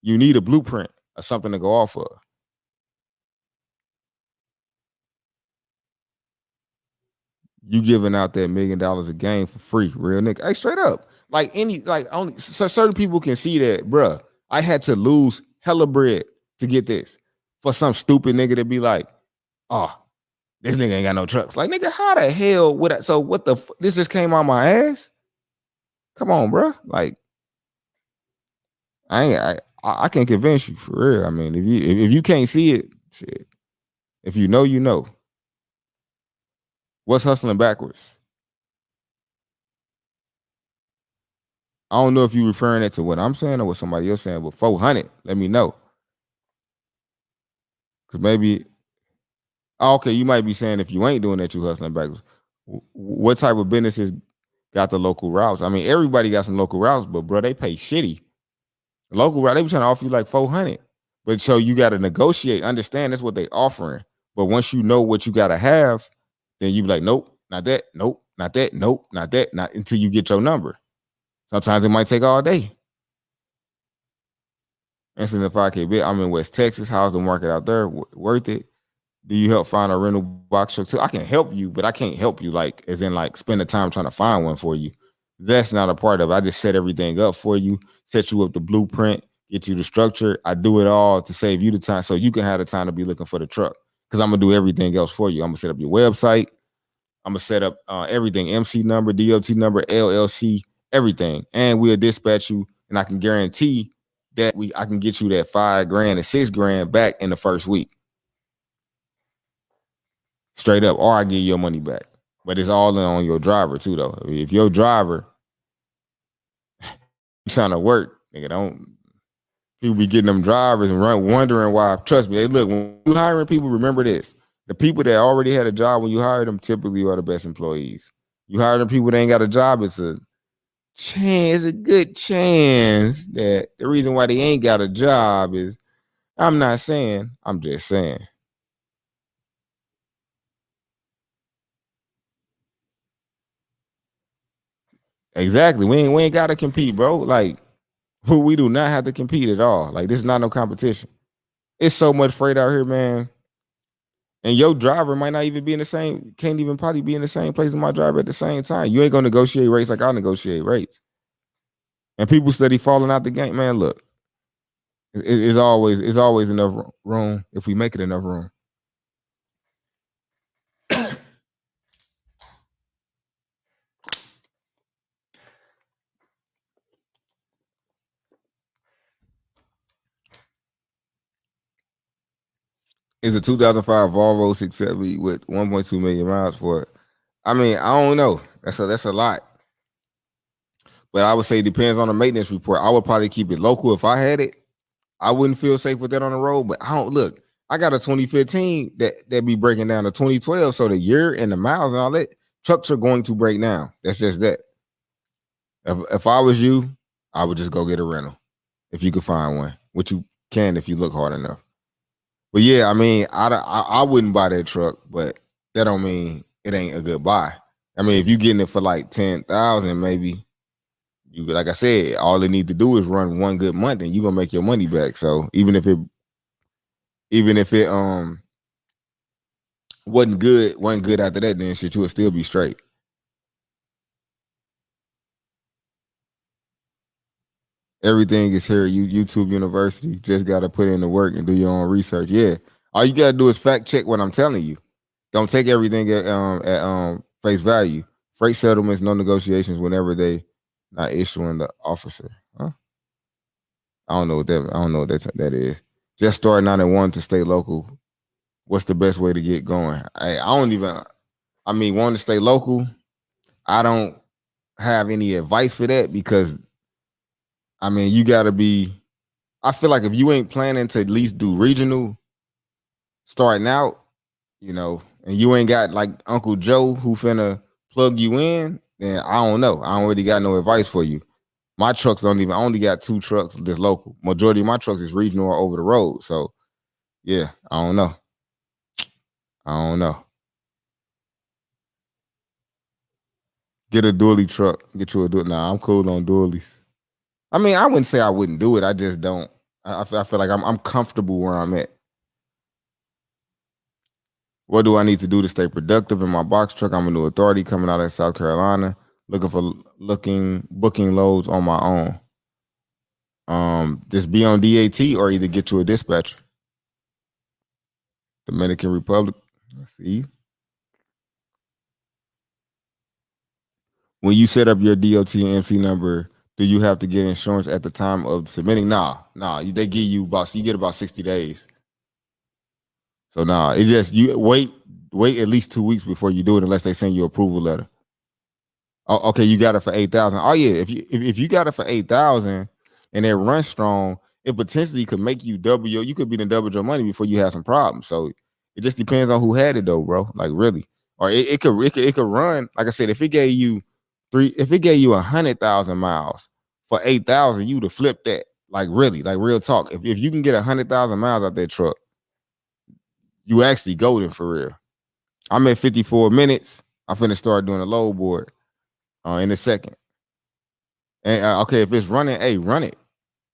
you need a blueprint or something to go off of. You giving out that $1 million a game for free, real nigga. Hey, straight up. Only so certain people can see that, bruh. I had to lose hella bread to get this. For some stupid nigga to be like, oh, this nigga ain't got no trucks. Like, nigga, how the hell would I? So what the? This just came out my ass? Come on, bruh. Like, I can't convince you for real. I mean, if you can't see it, shit. If you know, you know. What's hustling backwards? I don't know if you're referring it to what I'm saying or what somebody else saying, but 400, let me know. Because maybe, okay, you might be saying if you ain't doing that, you hustling backwards. What type of businesses got the local routes? I mean, everybody got some local routes, but bro, they pay shitty. Local route, they be trying to offer you like 400. But so you got to negotiate, understand that's what they offering. But once you know what you got to have, then you be like, nope, not that, nope, not that, nope, not that, not until you get your number. Sometimes it might take all day. Instant 5K bid. I'm in West Texas. How's the market out there? Worth it? Do you help find a rental box truck too? I can help you, but I can't help you like as in like spend the time trying to find one for you. That's not a part of it. I just set everything up for you, set you up the blueprint, get you the structure. I do it all to save you the time so you can have the time to be looking for the truck. Because I'm gonna do everything else for you. I'm gonna set up your website. I'm gonna set up everything: MC number, DOT number, LLC, everything, and we'll dispatch you. And I can guarantee that I can get you that $5,000 and $6,000 back in the first week, straight up, or I give you your money back. But it's all on your driver too, though. If your driver trying to work, nigga, don't people be getting them drivers and wondering why. Trust me, hey, look, when you hiring people, remember this: the people that already had a job when you hired them typically are the best employees. You hire them people that ain't got a job, it's a good chance that the reason why they ain't got a job is, I'm not saying, I'm just saying. Exactly. We ain't gotta compete, bro. Like, we do not have to compete at all. Like, this is not no competition. It's so much freight out here, man. And your driver might not even be in the same, can't even probably be in the same place as my driver at the same time. You ain't gonna negotiate rates like I'll negotiate rates. And people steady falling out the game. Man, look, it's always enough room if we make it enough room. It's a 2005 Volvo 670 with 1.2 million miles for it. I mean, I don't know. That's a lot. But I would say it depends on the maintenance report. I would probably keep it local if I had it. I wouldn't feel safe with that on the road. But I don't look. I got a 2015 that be breaking down to 2012. So the year and the miles and all that, trucks are going to break down. That's just that. If I was you, I would just go get a rental if you could find one, which you can if you look hard enough. But yeah, I mean, I wouldn't buy that truck, but that don't mean it ain't a good buy. I mean, if you getting it for like 10,000, maybe you, like I said, all they need to do is run one good month, and you gonna make your money back. So even if it wasn't good after that, then shit, you would still be straight. Everything is here. YouTube University. Just got to put in the work and do your own research. Yeah, all you got to do is fact check what I'm telling you. Don't take everything at face value. Freight settlements, no negotiations whenever they not issuing the officer. Huh? I don't know what that is. Just starting out and wanting to stay local. What's the best way to get going? I don't even. I mean, wanting to stay local. I don't have any advice for that because, I mean, you got to be. I feel like if you ain't planning to at least do regional starting out, and you ain't got like Uncle Joe who finna plug you in, then I don't know. I don't really got no advice for you. My trucks I only got 2 trucks that's local. Majority of my trucks is regional or over the road. So yeah, I don't know. Get a dually truck. Get you a dually. Nah, I'm cool on dualies. I mean, I wouldn't say I wouldn't do it. I just don't. I feel like I'm comfortable where I'm at. What do I need to do to stay productive in my box truck? I'm a new authority coming out of South Carolina, booking loads on my own. Just be on DAT or either get you a dispatcher. Dominican Republic. Let's see. When you set up your DOT and MC number, do you have to get insurance at the time of submitting? Nah. They give you you get about 60 days. So it's just you wait at least 2 weeks before you do it unless they send you approval letter. Oh, okay, you got it for 8,000. Oh yeah, if you got it for 8,000 and it runs strong, it potentially could make you you could be the double your money before you have some problems. So it just depends on who had it though, bro. Like really. Or it could run, like I said, if it gave you 100,000 miles for 8,000, you'd have flipped that. Like really, like real talk. If you can get 100,000 miles out that truck, you actually golden for real. I'm at 54 minutes. I'm finna start doing a load board in a second. And okay, if it's running, hey, run it,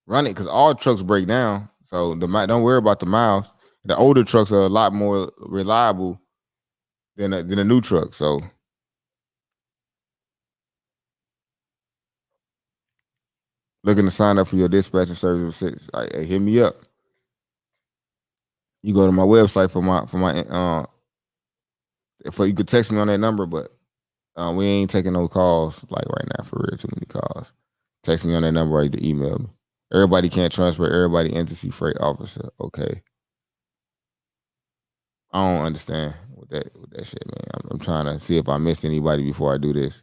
because all trucks break down. So don't worry about the miles. The older trucks are a lot more reliable than a new truck. So Looking to sign up for your dispatching service, hey, hit me up. You go to my website for you could text me on that number, but we ain't taking no calls like right now for real. Too many calls. Text me on that number or either email me. Everybody can't transfer. Everybody entity freight officer. Okay. I don't understand with that shit, man. I'm trying to see if I missed anybody before I do this.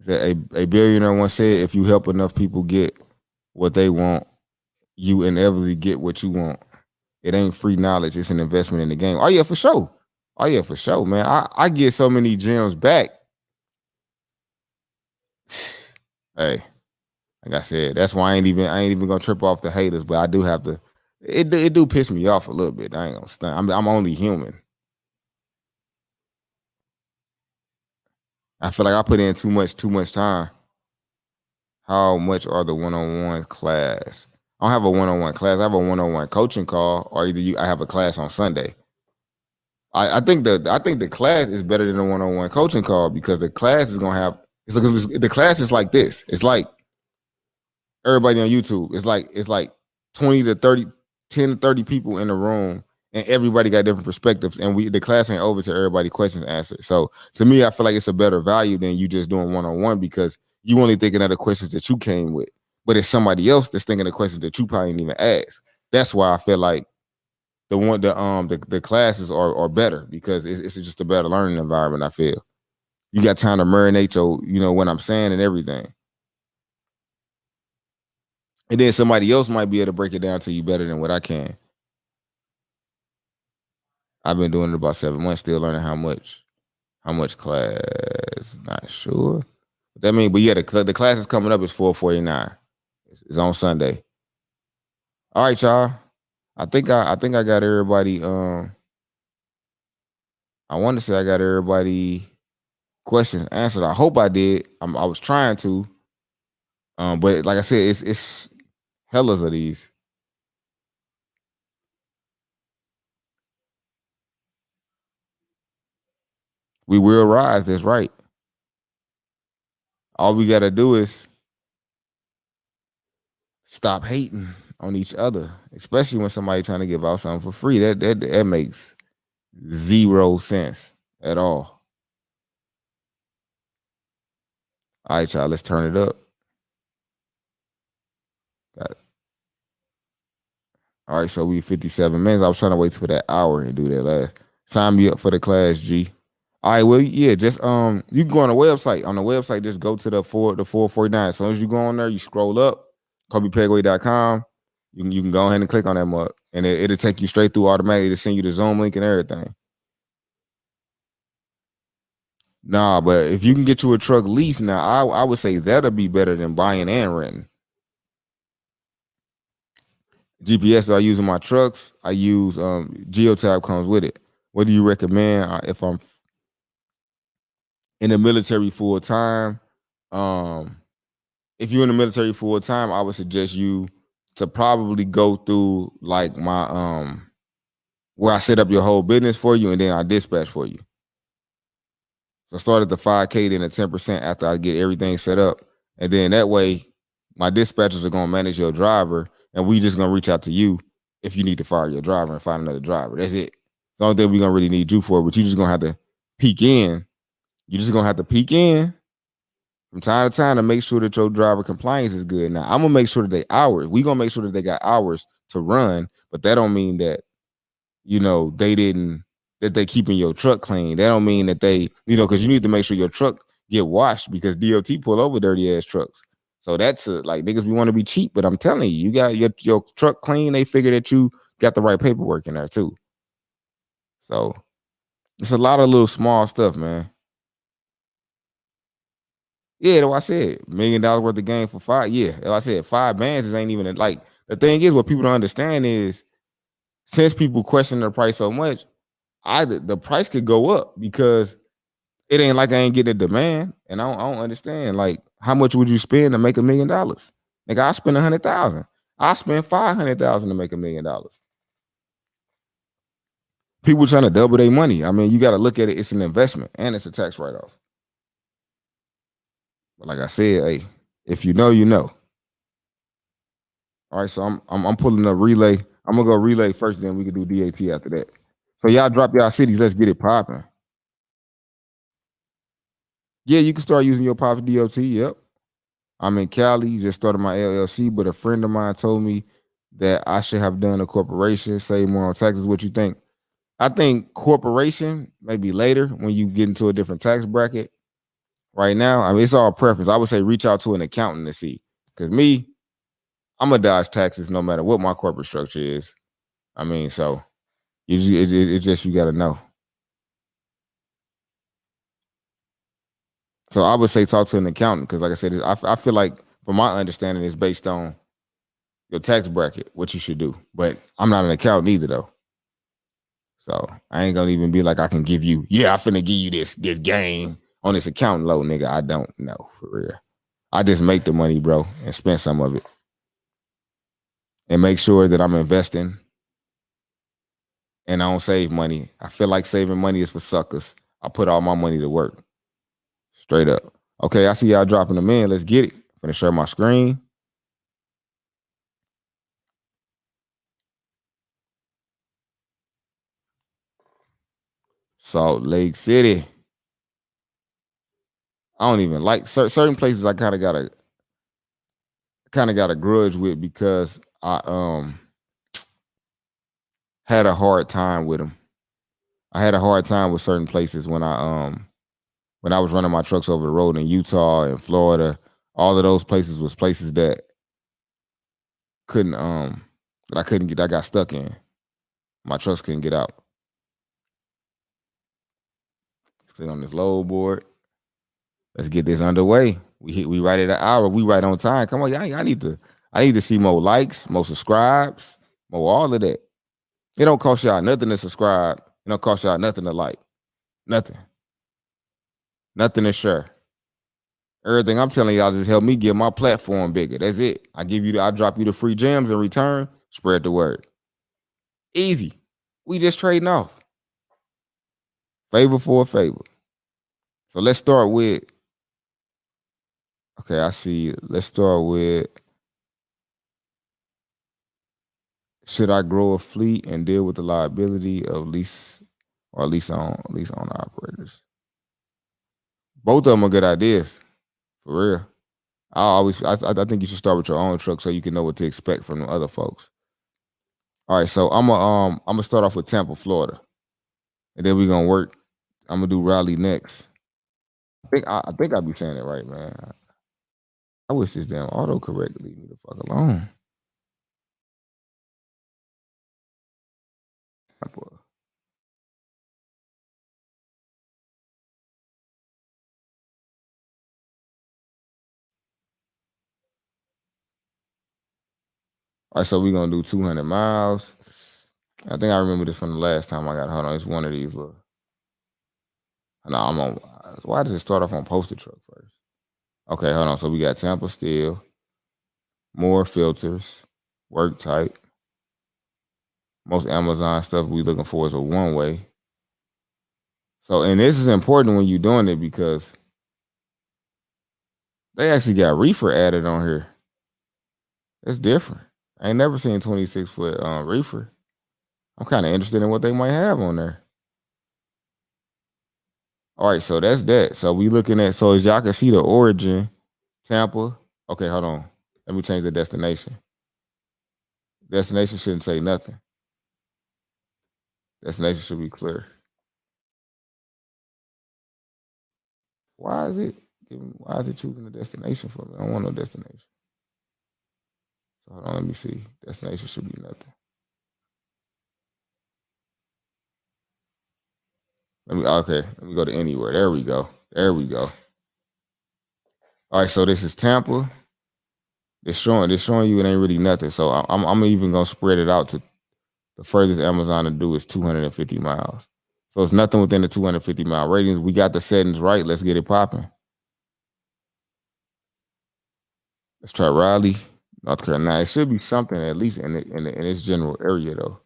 A billionaire once said, if you help enough people get what they want, you inevitably get what you want. It ain't free knowledge. It's an investment in the game. Oh, yeah, for sure. Oh, yeah, for sure, man. I get so many gems back. Hey, like I said, that's why I ain't even gonna trip off the haters, but I do have to. It do piss me off a little bit. I ain't gonna stand. I'm only human. I feel like I put in too much time. How much are the one-on-one class? I don't have a one-on-one class. I have a one-on-one coaching call, or I have a class on Sunday. I think the class is better than the one-on-one coaching call because the class is gonna have the class is like this. It's like everybody on YouTube. It's like 20 to 30, 10 to 30 people in the room, and everybody got different perspectives. And the class ain't over to everybody questions answered. So to me, I feel like it's a better value than you just doing one-on-one because you only thinking of the questions that you came with. But it's somebody else that's thinking of questions that you probably didn't even ask. That's why I feel like the classes are better because it's just a better learning environment. I feel you got time to marinate what I'm saying and everything. And then somebody else might be able to break it down to you better than what I can. I've been doing it about 7 months, still learning how much class. Not sure. That mean, but yeah, the class is coming up is 449. It's on Sunday. All right, y'all. I think I got everybody. I want to say I got everybody questions answered. I hope I did. I was trying to. But like I said, it's hellas of these. We will rise. That's right. All we got to do is stop hating on each other, especially when somebody trying to give out something for free. That makes zero sense at all. All right, y'all. Let's turn it up. Got it. All right, so we 57 minutes. I was trying to wait for that hour and do that last. Sign me up for the class, G. All right, well, yeah, just you can go on the website. On the website, just go to the 449. As soon as you go on there, you scroll up, CobyPegway.com. You can go ahead and click on that mug, and it'll take you straight through automatically to send you the Zoom link and everything. Nah, but if you can get you a truck lease now, I would say that'll be better than buying and renting. GPS that I use in my trucks, I use Geotab comes with it. What do you recommend if I'm in the military full time? If you're in the military full time, I would suggest you to probably go through like my where I set up your whole business for you and then I dispatch for you. So I start at the 5K, then the 10% after I get everything set up. And then that way, my dispatchers are gonna manage your driver, and we just gonna reach out to you if you need to fire your driver and find another driver. That's it. It's the only thing we're gonna really need you for, but you just gonna have to peek in. You're just gonna have to peek in from time to time to make sure that your driver compliance is good. Now, I'm gonna make sure that they hours. We gonna make sure that they got hours to run, but that don't mean that they keeping your truck clean. That don't mean that they because you need to make sure your truck get washed because DOT pull over dirty ass trucks. So that's like niggas we want to be cheap, but I'm telling you, you got your truck clean. They figure that you got the right paperwork in there too. So it's a lot of little small stuff, man. Yeah, that's what I said. $1 million worth of game for five. Yeah, like I said, 5 bands is ain't even like the thing is what people don't understand is since people question the price so much, the price could go up because it ain't like I ain't getting a demand, and I don't understand. Like, how much would you spend to make $1 million? Like, I spend 100,000. I spend 500,000 to make $1 million. People trying to double their money. I mean, you got to look at it. It's an investment and it's a tax write off. But like I said, hey, if you know, you know. All right, so I'm pulling up relay. I'm gonna go relay first, then we can do DAT after that. So y'all drop y'all cities. Let's get it popping. Yeah, you can start using your Pops DOT. Yep. I'm in Cali. Just started my LLC, but a friend of mine told me that I should have done a corporation, save more on taxes. What you think? I think corporation maybe later when you get into a different tax bracket. Right now, I mean, it's all preference. I would say reach out to an accountant to see. Because me, I'm gonna dodge taxes no matter what my corporate structure is. I mean, so it's just you got to know. So I would say talk to an accountant because, like I said, I feel like, from my understanding, it's based on your tax bracket, what you should do. But I'm not an accountant either, though. So I ain't gonna even be like I can give you. Yeah, I finna give you this game on this account low, nigga. I don't know for real. I just make the money, bro, and spend some of it, and make sure that I'm investing and I don't save money. I feel like saving money is for suckers. I put all my money to work. Straight up. Okay, I see y'all dropping them in. Let's get it. I'm gonna share my screen. Salt Lake City. I don't even like certain places. I kind of got a grudge with because I had a hard time with them. I had a hard time with certain places when I was running my trucks over the road in Utah and Florida. All of those places was places that couldn't that I couldn't get. I got stuck in. My trucks couldn't get out. Click on this load board. Let's get this underway. We right at an hour. We right on time. Come on, y'all. I need to see more likes, more subscribes, more all of that. It don't cost y'all nothing to subscribe. It don't cost y'all nothing to like. Nothing. Nothing to share. Everything I'm telling y'all just help me get my platform bigger. That's it. I drop you the free gems in return. Spread the word. Easy. We just trading off. Favor for a favor. So let's start with. Okay, I see. Let's start with. Should I grow a fleet and deal with the liability of lease or lease on operators? Both of them are good ideas, for real. I think you should start with your own truck so you can know what to expect from the other folks. All right, so I'm gonna start off with Tampa, Florida, and then we're gonna work. I'm gonna do Raleigh next. I think I'll be saying it right, man. I wish this damn autocorrect leave me the fuck alone. All right, so we're gonna do 200 miles. I think I remember this from the last time I got. Hold on, it's one of these little. No, I'm on. Why does it start off on posted truck first? Okay, hold on. So we got Tampa still, more filters, work type. Most Amazon stuff we looking for is a one way. So, and this is important when you're doing it because they actually got reefer added on here. It's different. I ain't never seen 26-foot reefer. I'm kind of interested in what they might have on there. All right, so that's that. So we looking at, so as y'all can see the origin, Tampa. Okay, hold on. Let me change the destination. Destination shouldn't say nothing. Destination should be clear. Why is it choosing a destination for me? I don't want no destination. So hold on, let me see. Destination should be nothing. Let me go to anywhere. There we go. There we go. All right, so this is Tampa. It's showing you it ain't really nothing. So I'm even gonna spread it out to the furthest Amazon to do is 250 miles. So it's nothing within the 250-mile radius. We got the settings right. Let's get it popping. Let's try Raleigh, North Carolina. It should be something at least in its general area though.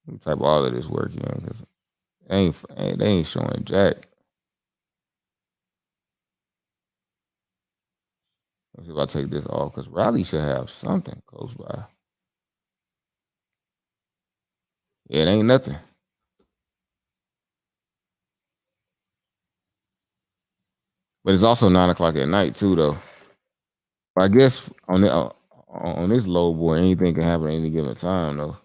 Let me type all of this work in because they ain't showing jack. Let's see if I take this off because Raleigh should have something close by. Yeah, it ain't nothing. But it's also 9 o'clock at night too, though. I guess on this low boy, anything can happen at any given time, though.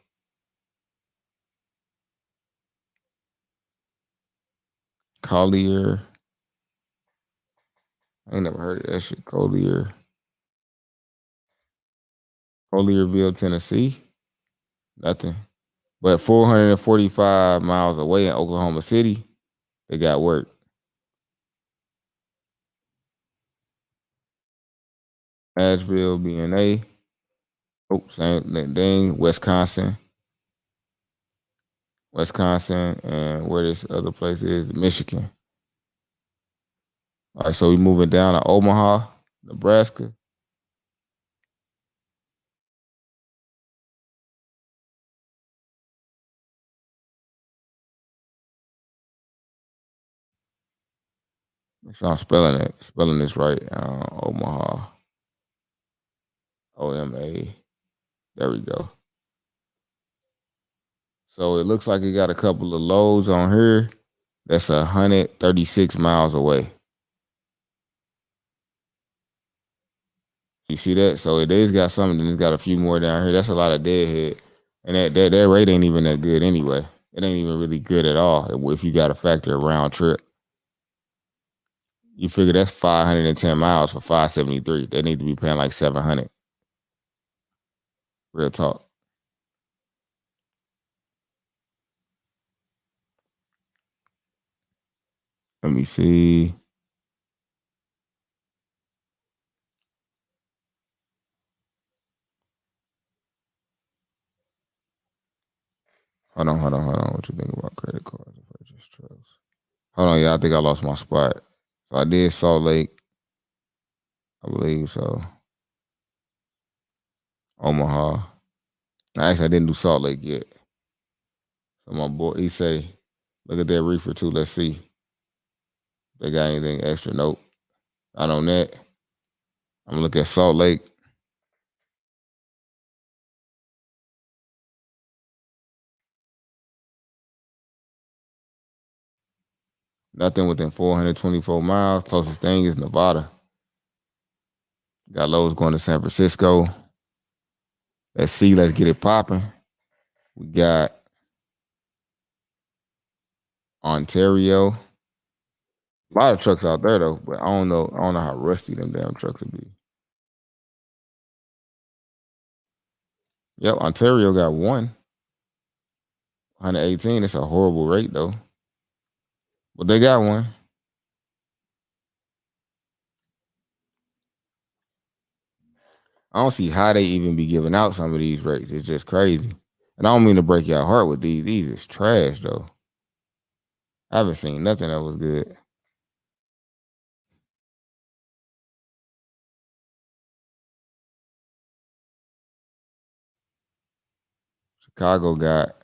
Collier, I ain't never heard of that shit. Collierville, Tennessee, nothing. But 445 miles away in Oklahoma City, they got work. Asheville, BNA. Oh, same thing. Wisconsin, and where this other place is, Michigan. All right, so we moving down to Omaha, Nebraska. Make sure I'm spelling this right. Omaha, OMA. There we go. So it looks like it got a couple of loads on here. That's 136 miles away. You see that? So it is got something, then it's got a few more down here. That's a lot of deadhead. And that rate ain't even that good anyway. It ain't even really good at all if you got to factor a round trip. You figure that's 510 miles for 573. They need to be paying like 700. Real talk. Let me see. Hold on. What you think about credit cards and purchase trucks? Hold on, yeah. I think I lost my spot. So I did Salt Lake. I believe so. Omaha. Actually, I didn't do Salt Lake yet. So my boy, he say, look at that reefer too. Let's see. They got anything extra? Nope. Not on that. I'm gonna look at Salt Lake. Nothing within 424 miles. Closest thing is Nevada. Got loads going to San Francisco. Let's see. Let's get it popping. We got Ontario. A lot of trucks out there though, but I don't know. I don't know how rusty them damn trucks would be. Yep, Ontario got 118. It's a horrible rate though, but they got one. I don't see how they even be giving out some of these rates. It's just crazy. And I don't mean to break your heart with these. These is trash though. I haven't seen nothing that was good. Chicago got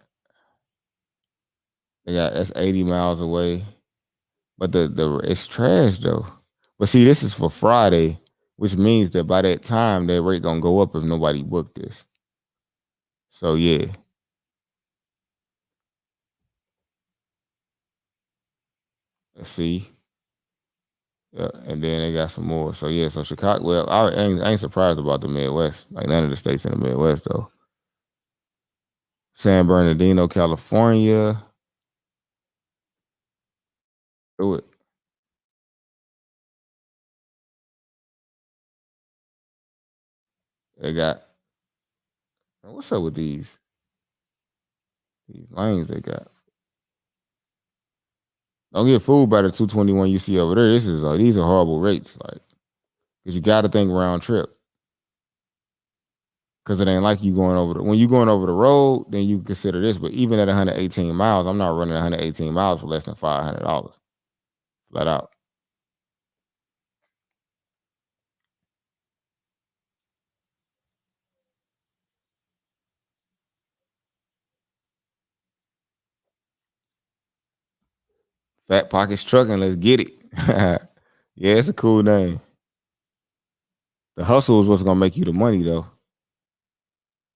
that's 80 miles away. But the it's trash though. But see, this is for Friday, which means that by that time that rate gonna go up if nobody booked this. So yeah. Let's see. Yeah, and then they got some more. So yeah, so Chicago. Well, I ain't surprised about the Midwest. Like none of the states in the Midwest though. San Bernardino, California. Do it. They got what's up with these lanes they got? Don't get fooled by the 221 you see over there. These are horrible rates, like because you got to think round trip. Because it ain't like you going over when you going over the road, then you consider this. But even at 118 miles, I'm not running 118 miles for less than $500 flat out. Fat Pockets Trucking, let's get it. Yeah, it's a cool name. The hustle is what's gonna make you the money though.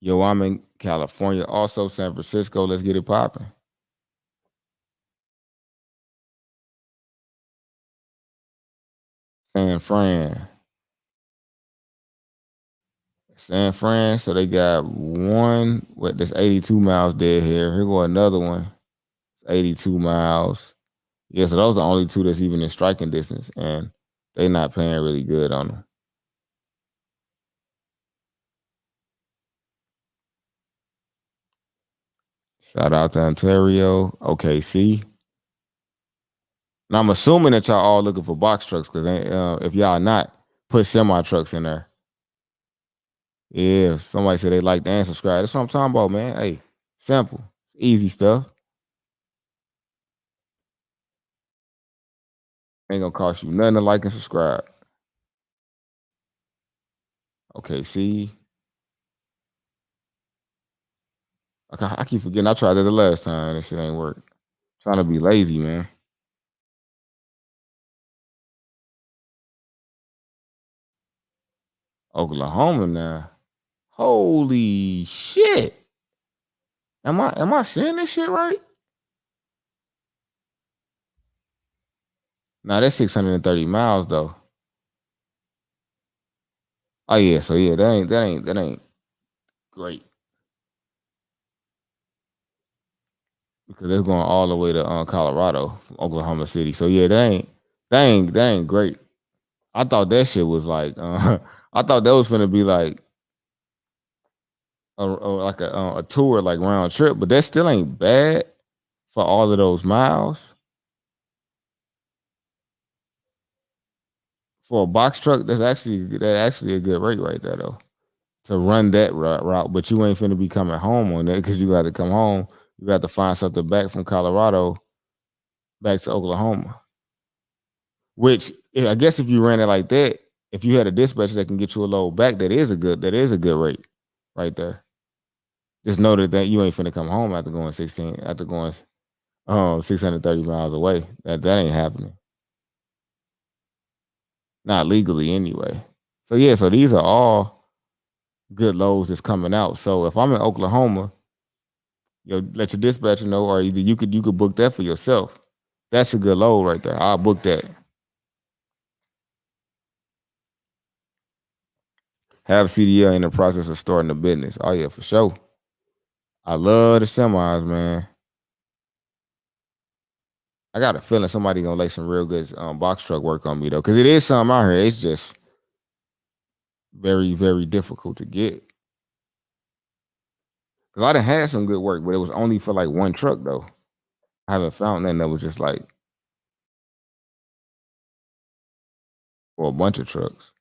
Yo, I'm in California, also San Francisco. Let's get it popping. San Fran. San Fran, so they got one that's 82 miles dead here. Here go another one. It's 82 miles. Yeah, so those are the only two that's even in striking distance, and they not paying really good on them. Shout out to Ontario, OKC. And I'm assuming that y'all all looking for box trucks because if y'all not, put semi trucks in there. Yeah, somebody said they like and subscribe. That's what I'm talking about, man. Hey, simple, easy stuff. Ain't gonna cost you nothing to like and subscribe. Okay, see, I keep forgetting. I tried that the last time. That shit ain't work. Trying to be lazy, man. Oklahoma now. Holy shit! Am I saying this shit right? Nah, that's 630 miles though. Oh yeah, so yeah, that ain't great because it's going all the way to Colorado from Oklahoma City. So yeah, that ain't great. I thought that shit was like I thought that was gonna be like a tour like round trip, but that still ain't bad for all of those miles. For a box truck, that's actually a good rate right there though. To run that route, but you ain't finna be coming home on that because you got to come home. You got to find something back from Colorado back to Oklahoma. Which I guess if you ran it like that, if you had a dispatcher that can get you a load back, that is a good rate right there. Just know that you ain't finna come home after going 630 miles away. That ain't happening. Not legally anyway. So yeah, so these are all good loads that's coming out. So if I'm in Oklahoma, let your dispatcher know, or either you could book that for yourself. That's a good load right there. I'll book that. Have CDL in the process of starting a business. Oh yeah, for sure. I love the semis, man. I got a feeling somebody gonna lay some real good box truck work on me though, because it is something out here. It's just very, very difficult to get. Because I done had some good work, but it was only for like one truck though. I haven't found nothing that was just like for a bunch of trucks.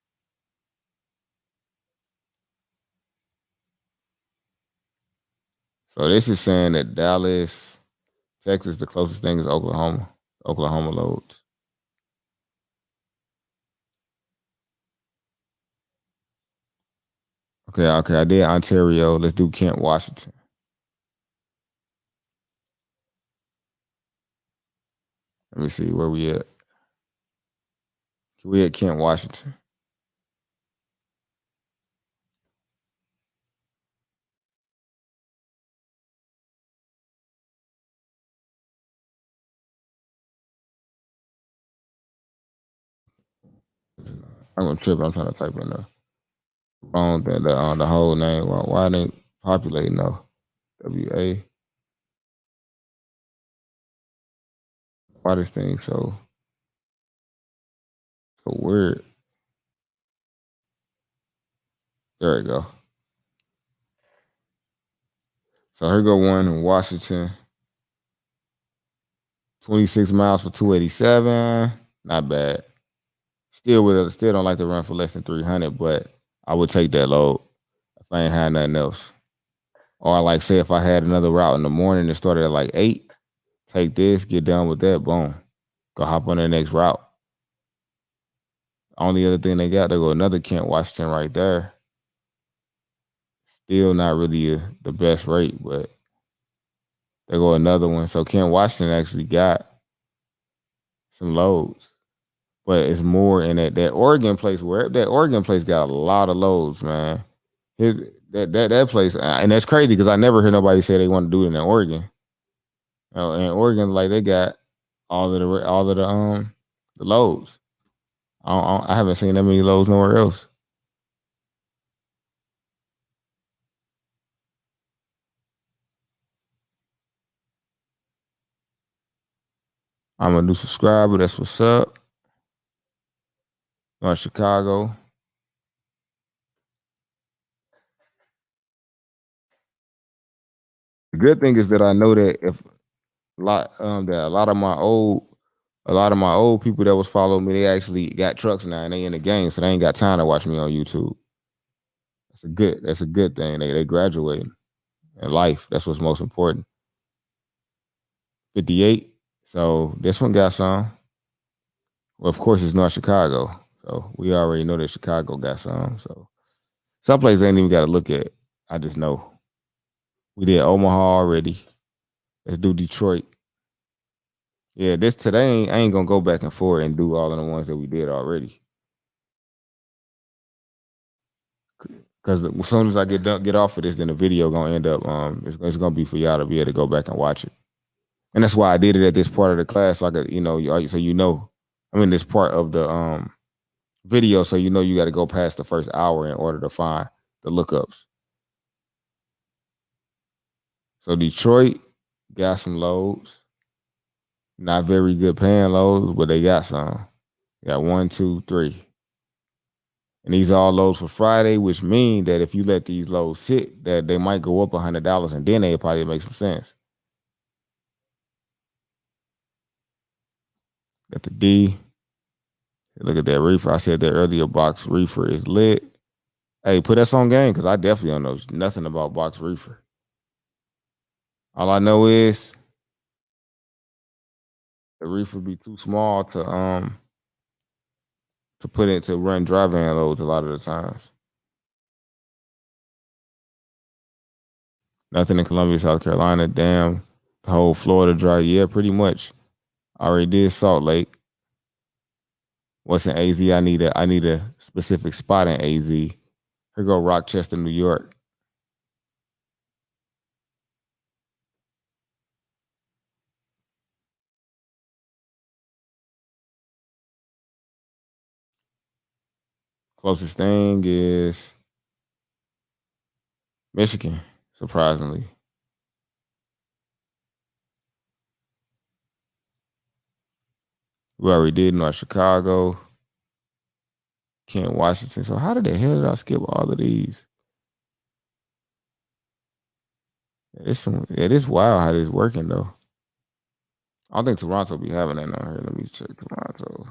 So this is saying that Dallas, Texas, the closest thing is Oklahoma. Oklahoma loads. Okay. I did Ontario. Let's do Kent, Washington. Let me see where we at. We at Kent, Washington. I'm gonna trip. I'm trying to type in the whole name. Why it ain't populating though? WA. Why this thing so weird? There we go. So here go one in Washington. 26 miles for 287. Not bad. Still don't like to run for less than 300, but I would take that load if I ain't had nothing else. Or like say if I had another route in the morning that started at like 8, take this, get done with that, boom. Go hop on the next route. Only other thing they got, they go another Kent Washington right there. Still not really the best rate, but they go another one. So Kent Washington actually got some loads. But it's more in that Oregon place. Where that Oregon place got a lot of loads, man. That place, and that's crazy because I never heard nobody say they want to do it in Oregon. In Oregon, like they got all of the loads. I haven't seen that many loads nowhere else. I'm a new subscriber. That's what's up. North Chicago. The good thing is that I know that if a lot of my old people that was following me, they actually got trucks now and they in the game, so they ain't got time to watch me on YouTube. That's a good thing. They graduating in life. That's what's most important. 58. So this one got some. Well, of course, it's North Chicago. So we already know that Chicago got some. So some places ain't even got to look at. I just know. We did Omaha already. Let's do Detroit. Yeah, this today I ain't gonna go back and forth and do all of the ones that we did already. Because as soon as I get off of this, then the video gonna end up. It's gonna be for y'all to be able to go back and watch it. And that's why I did it at this part of the class, like so I'm in this part of the video, so you got to go past the first hour in order to find the lookups. So Detroit got some loads, not very good paying loads, but they got some. They got 1, 2, 3, and these are all loads for Friday, which mean that if you let these loads sit, that they might go up $100, and then they probably make some sense. Got the D. Look at that reefer. I said that earlier. Box reefer is lit. Hey, put us on game because I definitely don't know nothing about box reefer. All I know is the reefer be too small to put it to run dry van loads a lot of the times. Nothing in Columbia, South Carolina. Damn, the whole Florida dry. Yeah, pretty much. I already did Salt Lake. What's in AZ? I need a specific spot in AZ. Here go Rochester, New York. Closest thing is Michigan, surprisingly. We already did North Chicago, Kent, Washington. So how the hell did I skip all of these? It is wild how this is working though. I don't think Toronto be having that on here. Let me check Toronto.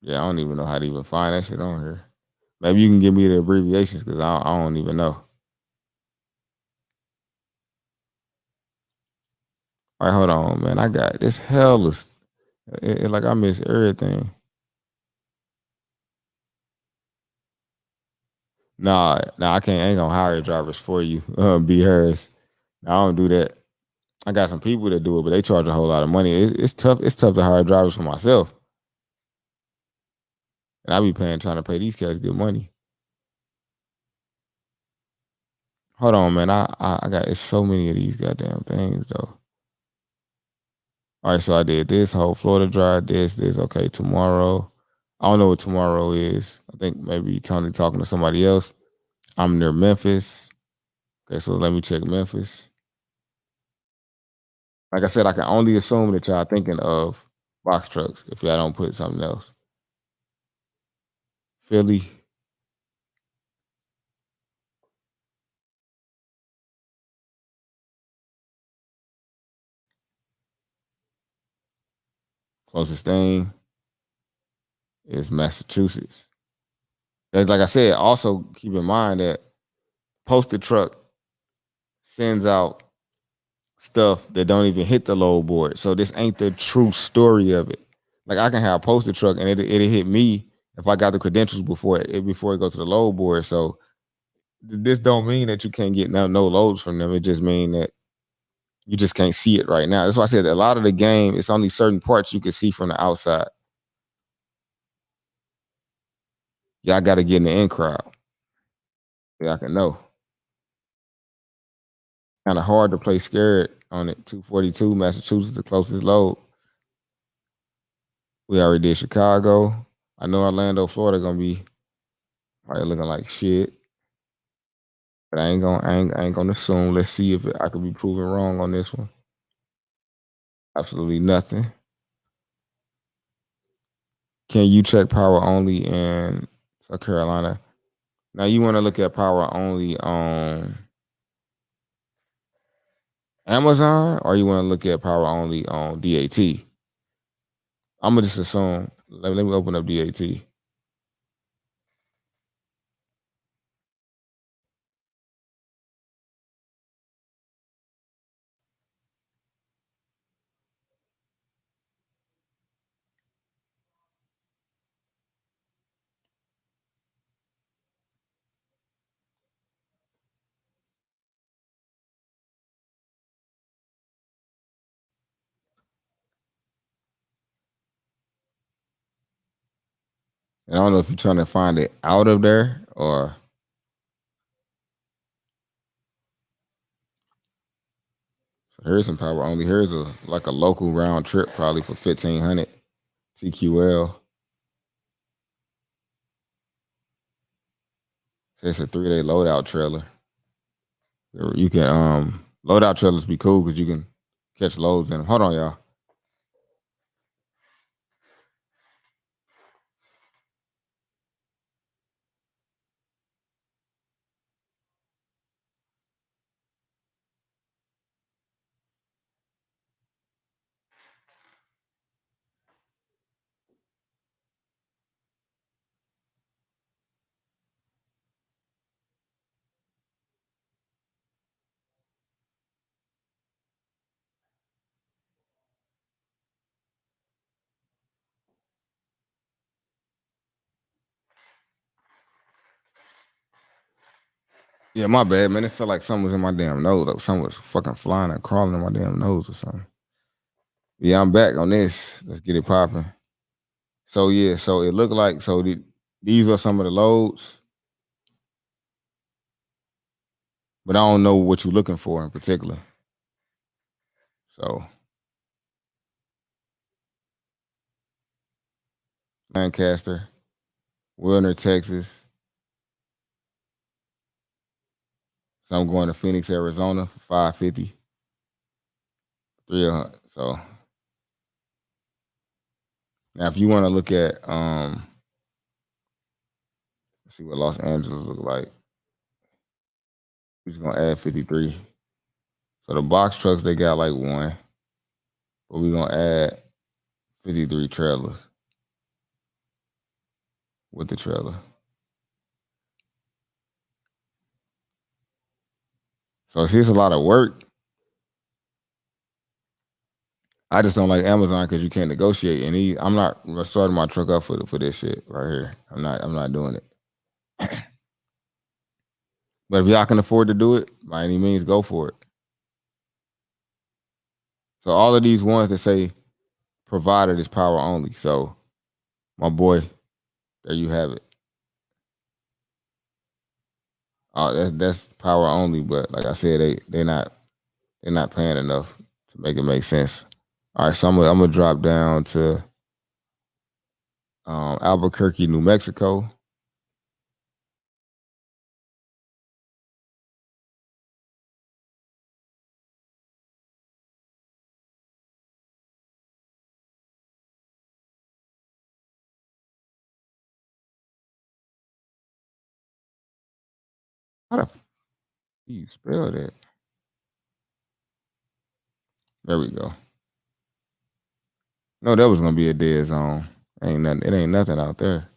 Yeah, I don't even know how to even find that shit on here. Maybe you can give me the abbreviations because I don't even know. All right, hold on, man. I got this hellless. Like I miss everything. Nah, I can't. I ain't gonna hire drivers for you. Be hers. I don't do that. I got some people that do it, but they charge a whole lot of money. It's tough. It's tough to hire drivers for myself, and I be trying to pay these guys good money. Hold on, man. I got it's so many of these goddamn things though. All right, so I did this whole Florida drive. This. Okay, tomorrow. I don't know what tomorrow is. I think maybe Tony talking to somebody else. I'm near Memphis. Okay, so let me check Memphis. Like I said, I can only assume that y'all thinking of box trucks if y'all don't put something else. Philly. Closest thing is Massachusetts. That's like I said, also keep in mind that posted truck sends out stuff that don't even hit the load board. So this ain't the true story of it. Like I can have a posted truck and it'll hit me if I got the credentials before it goes to the load board. So this don't mean that you can't get no loads from them. It just mean that you just can't see it right now. That's why I said a lot of the game, it's only certain parts you can see from the outside. Y'all got to get in the in crowd. Y'all can know. Kind of hard to play scared on it. 242, Massachusetts, the closest load. We already did Chicago. I know Orlando, Florida gonna be probably looking like shit. But I ain't gonna assume. Let's see if I could be proven wrong on this one. Absolutely nothing. Can you check power only in South Carolina? Now you want to look at power only on Amazon, or you want to look at power only on DAT? I'm gonna just assume. Let me open up DAT. And I don't know if you're trying to find it out of there or. So here's some power only. Here's a local round trip probably for 1,500 TQL. So it's a 3-day loadout trailer. You can loadout trailers be cool because you can catch loads in them. Hold on, y'all. Yeah, my bad, man. It felt like something was in my damn nose. Like something was fucking flying and crawling in my damn nose or something. Yeah, I'm back on this. Let's get it popping. So yeah, so it looked like these are some of the loads, but I don't know what you're looking for in particular. So Lancaster, Wilner, Texas. So I'm going to Phoenix, Arizona for 550. 300. So now if you want to look at let's see what Los Angeles look like. We're just gonna add 53. So the box trucks they got like one, but we're gonna add 53 trailers with the trailer. So it's just a lot of work. I just don't like Amazon because you can't negotiate. And I'm not starting my truck up for this shit right here. I'm not doing it. But if y'all can afford to do it, by any means, go for it. So all of these ones that say provided is power only. So my boy, there you have it. That's power only, but like I said, they're not paying enough to make it make sense. All right, so I'm gonna drop down to Albuquerque, New Mexico. How the you spell that? There we go. No, that was gonna be a dead zone. Ain't nothing. It ain't nothing out there.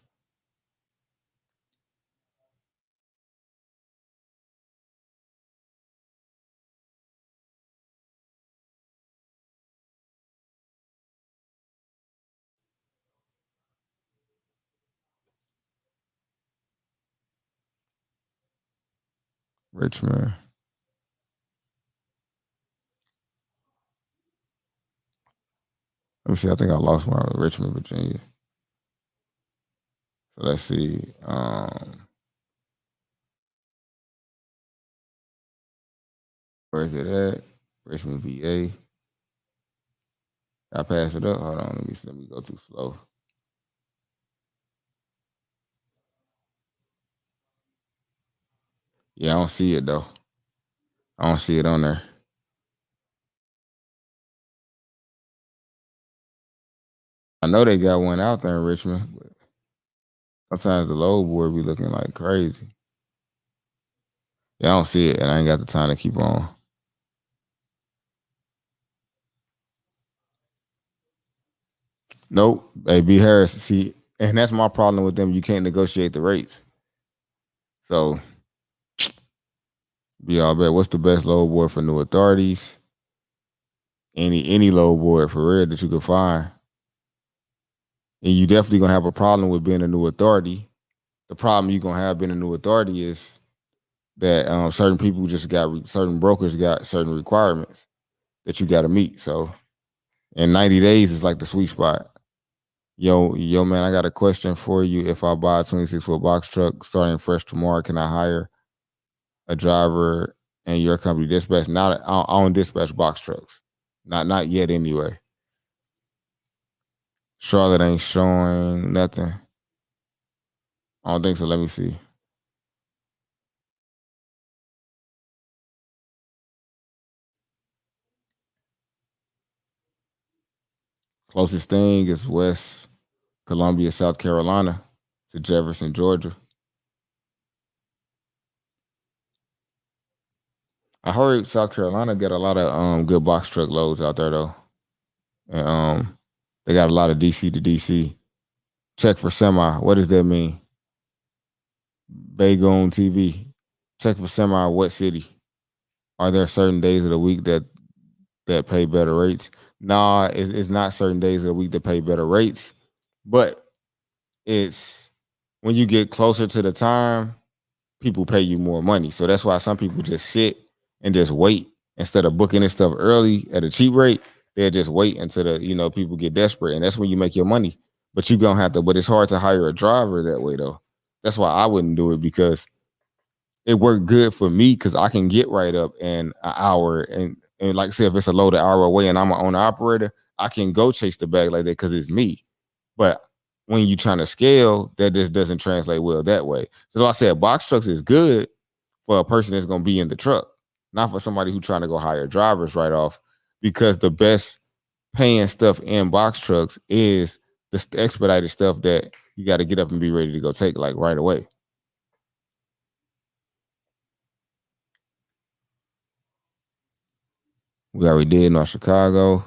Richmond. Let me see. I think I lost one with Richmond, Virginia. So let's see. Where is it at? Richmond, VA. I pass it up. Hold on. Let me see. Let me go too slow. Yeah, I don't see it though. I don't see it on there. I know they got one out there in Richmond, but sometimes the load board be looking like crazy. Yeah, I don't see it, and I ain't got the time to keep on. Nope. Hey, B Harris, see, and that's my problem with them. You can't negotiate the rates. So be all bet. What's the best load board for new authorities? Any load board for real that you can find. And you definitely gonna have a problem with being a new authority. The problem you're gonna have being a new authority is that certain people just got certain brokers got certain requirements that you got to meet. So in 90 days is like the sweet spot. Yo, man, I got a question for you. If I buy a 26-foot box truck starting fresh tomorrow, can I hire a driver and your company dispatch? Not I don't dispatch box trucks. Not yet anyway. Charlotte ain't showing nothing. I don't think so. Let me see. Closest thing is West Columbia, South Carolina to Jefferson, Georgia. I heard South Carolina got a lot of good box truck loads out there though. And they got a lot of DC to DC. Check for semi. What does that mean? Bagoon TV. Check for semi. What city? Are there certain days of the week that pay better rates? Nah, it's not certain days of the week that pay better rates, but it's when you get closer to the time, people pay you more money. So that's why some people just sit and just wait instead of booking this stuff early at a cheap rate. They'll just wait until people get desperate, and that's when you make your money. But you gonna have to. But it's hard to hire a driver that way though. That's why I wouldn't do it because it worked good for me because I can get right up in an hour and like I said, if it's a load an hour away and I'm an owner operator, I can go chase the bag like that because it's me. But when you trying to scale, that just doesn't translate well that way. So I said box trucks is good for a person that's gonna be in the truck, not for somebody who's trying to go hire drivers right off, because the best paying stuff in box trucks is the expedited stuff that you got to get up and be ready to go take like right away. We already did North Chicago.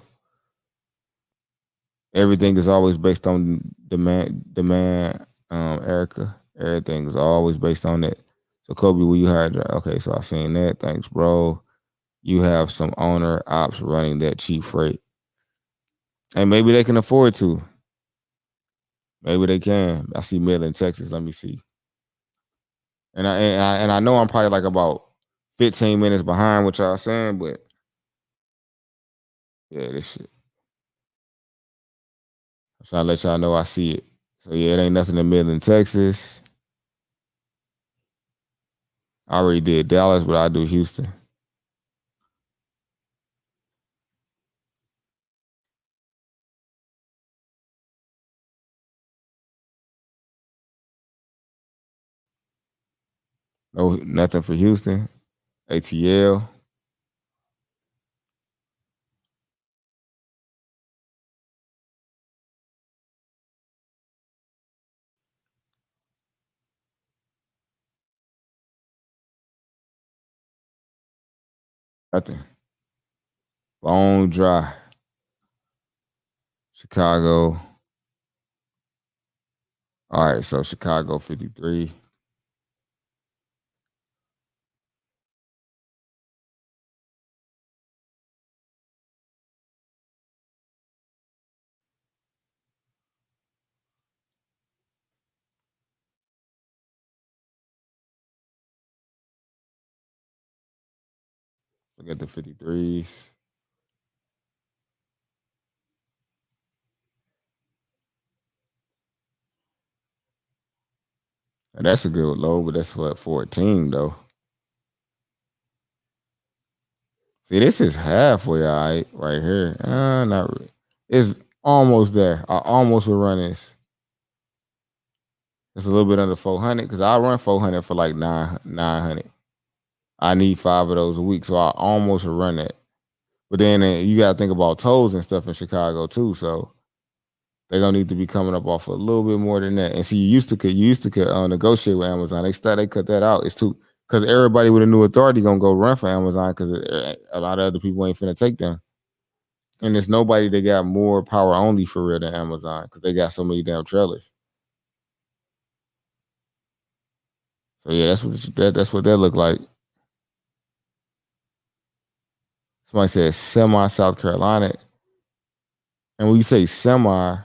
Everything is always based on demand, Erica. Everything is always based on it. So Coby, will you hire? Okay, so I seen that. Thanks, bro. You have some owner ops running that cheap freight, and maybe they can afford to. Maybe they can. I see Midland, Texas. Let me see. And I know I'm probably like about 15 minutes behind what y'all saying, but yeah, this shit. I'm trying to let y'all know I see it. So yeah, it ain't nothing in Midland, Texas. I already did Dallas, but I do Houston. No, nothing for Houston. ATL, nothing. Bone dry. Chicago. All right, so Chicago 53. Look at the 53s. And that's a good load, but that's what 14 though. See, this is halfway all right here. Not really. It's almost there. I almost would run this. It's a little bit under 400 because I run 400 for like 900. I need 5 of those a week, so I almost would run that. But then you got to think about tolls and stuff in Chicago too. So they're gonna need to be coming up off a little bit more than that. And see, you used to negotiate with Amazon. They cut that out. It's too because everybody with a new authority gonna go run for Amazon because a lot of other people ain't finna take them. And there's nobody that got more power only for real than Amazon because they got so many damn trailers. So yeah, that's what that look like. Somebody said semi South Carolina, and when you say semi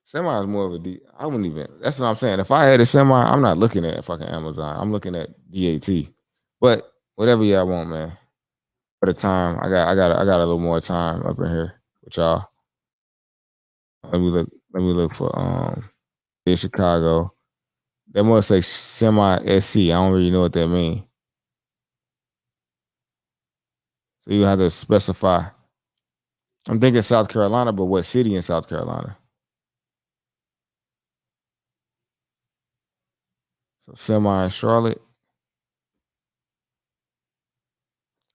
is more of a D. I wouldn't even. That's what I'm saying. If I had a semi, I'm not looking at fucking Amazon. I'm looking at DAT. But whatever y'all want, man. For the time, I got a little more time up in here with y'all. Let me look. Let me look for in Chicago. They must say semi SC. I don't really know what that means. So you have to specify. I'm thinking South Carolina, but what city in South Carolina? So semi in Charlotte.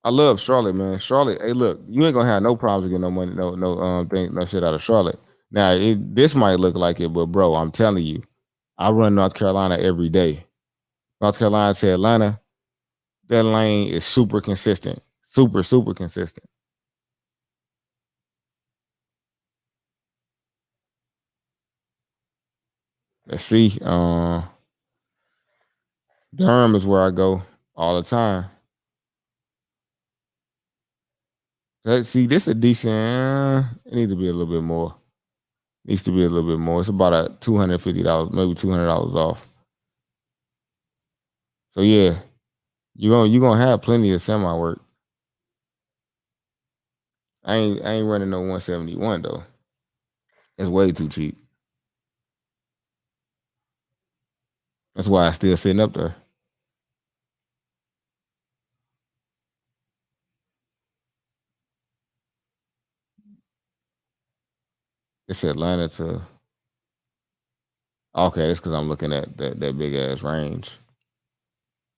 I love Charlotte, man. Charlotte, hey, look, you ain't gonna have no problems getting no money, no shit out of Charlotte. Now, this might look like it, but bro, I'm telling you, I run North Carolina every day. North Carolina to Atlanta, that lane is super consistent, super consistent. Let's see, Durham is where I go all the time. Let's see, this a decent. It needs to be a little bit more. Needs to be a little bit more. It's about a $250, maybe $200 off. So yeah, you gonna have plenty of semi work. I ain't running no 171 though. That's way too cheap. That's why I still sitting up there. It's Atlanta to okay. That's because I'm looking at that big ass range.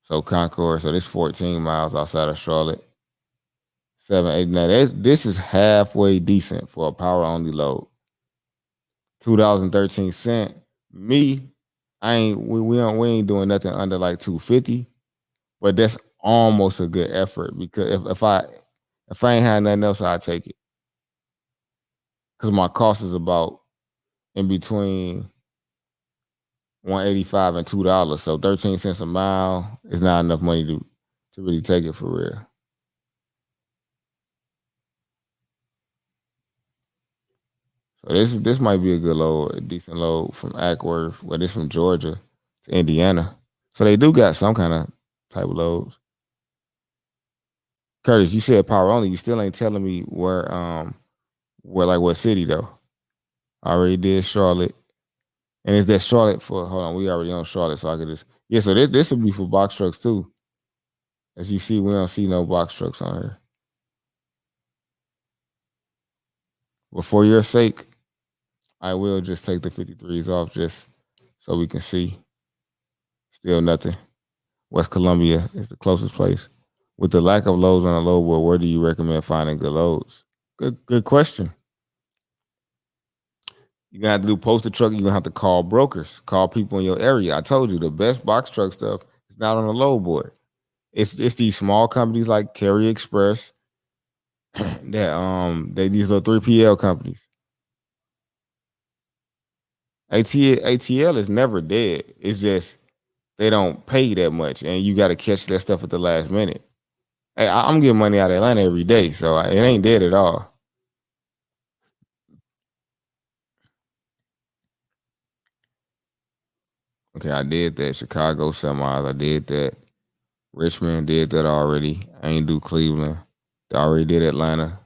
So Concord. So this 14 miles outside of Charlotte. 7, 8. Now this is halfway decent for a power only load. $2.13. Me, I ain't we ain't doing nothing under like 250, but that's almost a good effort because if I ain't had nothing else, I'd take it. Because my cost is about in between 185 and $2. So 13 cents a mile is not enough money to really take it for real. So this might be a good load, a decent load from Ackworth, well, this from Georgia to Indiana. So they do got some kind of type of loads. Curtis, you said power only. You still ain't telling me where like what city though. I already did Charlotte. And is that Charlotte for hold on, we already on Charlotte, so I could just yeah, so this will be for box trucks too. As you see, we don't see no box trucks on here. But for your sake, I will just take the 53s off just so we can see. Still nothing. West Columbia is the closest place. With the lack of loads on the load board, where do you recommend finding good loads? Good question. You're gonna have to do post a truck, you're gonna have to call brokers, call people in your area. I told you the best box truck stuff is not on the load board. It's these small companies like Carrier Express that they these little 3PL companies. ATL is never dead. It's just they don't pay that much, and you got to catch that stuff at the last minute. Hey, I'm getting money out of Atlanta every day, so it ain't dead at all. Okay, I did that. Chicago semis, I did that. Richmond did that already. I ain't do Cleveland. They already did Atlanta.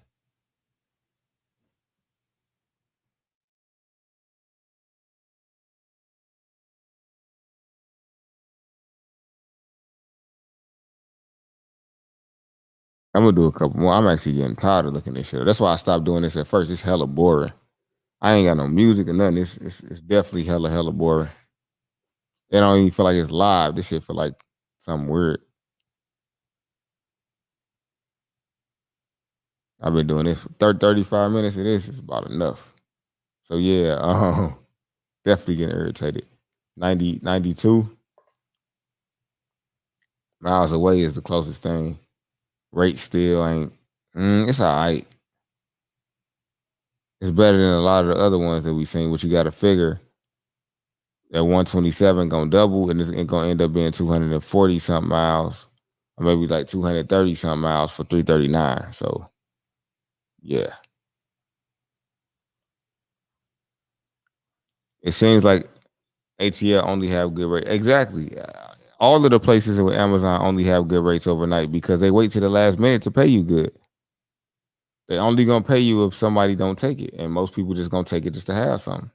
I'm gonna do a couple more. I'm actually getting tired of looking at this shit. That's why I stopped doing this at first. It's hella boring. I ain't got no music or nothing. It's definitely hella boring. It don't even feel like it's live. This shit feel like something weird. I've been doing this for 35 minutes of this. It's about enough. So yeah, definitely getting irritated. 92 miles away is the closest thing. Rate still ain't. It's all right. It's better than a lot of the other ones that we seen. What you got to figure that 127 gonna double and it's gonna end up being 240 something miles, or maybe like 230 something miles for 339. So yeah, it seems like ATL only have good rates. Exactly. All of the places with Amazon only have good rates overnight because they wait to the last minute to pay you good. They only gonna pay you if somebody don't take it, and most people just gonna take it just to have something.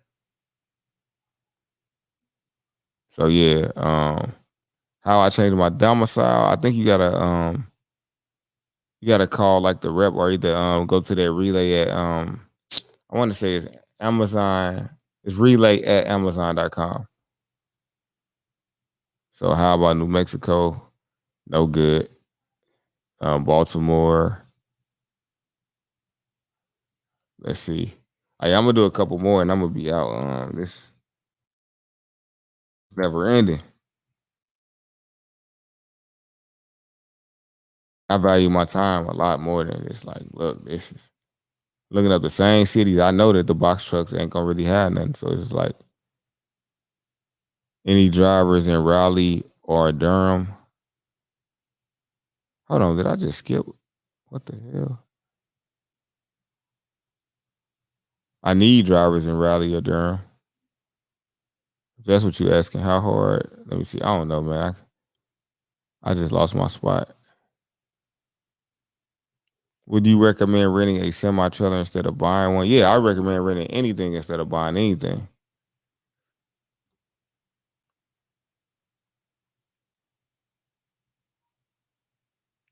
So yeah, how I changed my domicile. I think you gotta call like the rep or either go to that relay at I want to say it's Amazon. It's relay at Amazon.com. So how about New Mexico? No good. Baltimore. Let's see. I'm gonna do a couple more and I'm gonna be out. This never ending. I value my time a lot more than this. Like, look, this is looking up the same cities. I know that the box trucks ain't gonna really have nothing. So it's just like any drivers in Raleigh or Durham. Hold on, did I just skip? What the hell? I need drivers in Raleigh or Durham. If that's what you're asking. How hard? Let me see. I don't know, man. I just lost my spot. Would you recommend renting a semi trailer instead of buying one? Yeah, I recommend renting anything instead of buying anything.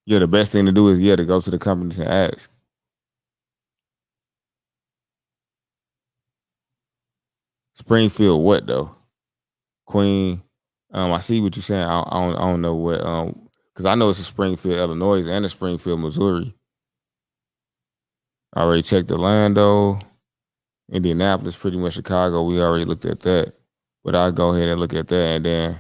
Yeah, the best thing to do is to go to the companies and ask. Springfield, what though? Queen. I see what you're saying. I don't know what because I know it's a Springfield, Illinois, and a Springfield, Missouri. I already checked Orlando, Indianapolis, pretty much Chicago. We already looked at that, but I'll go ahead and look at that, and then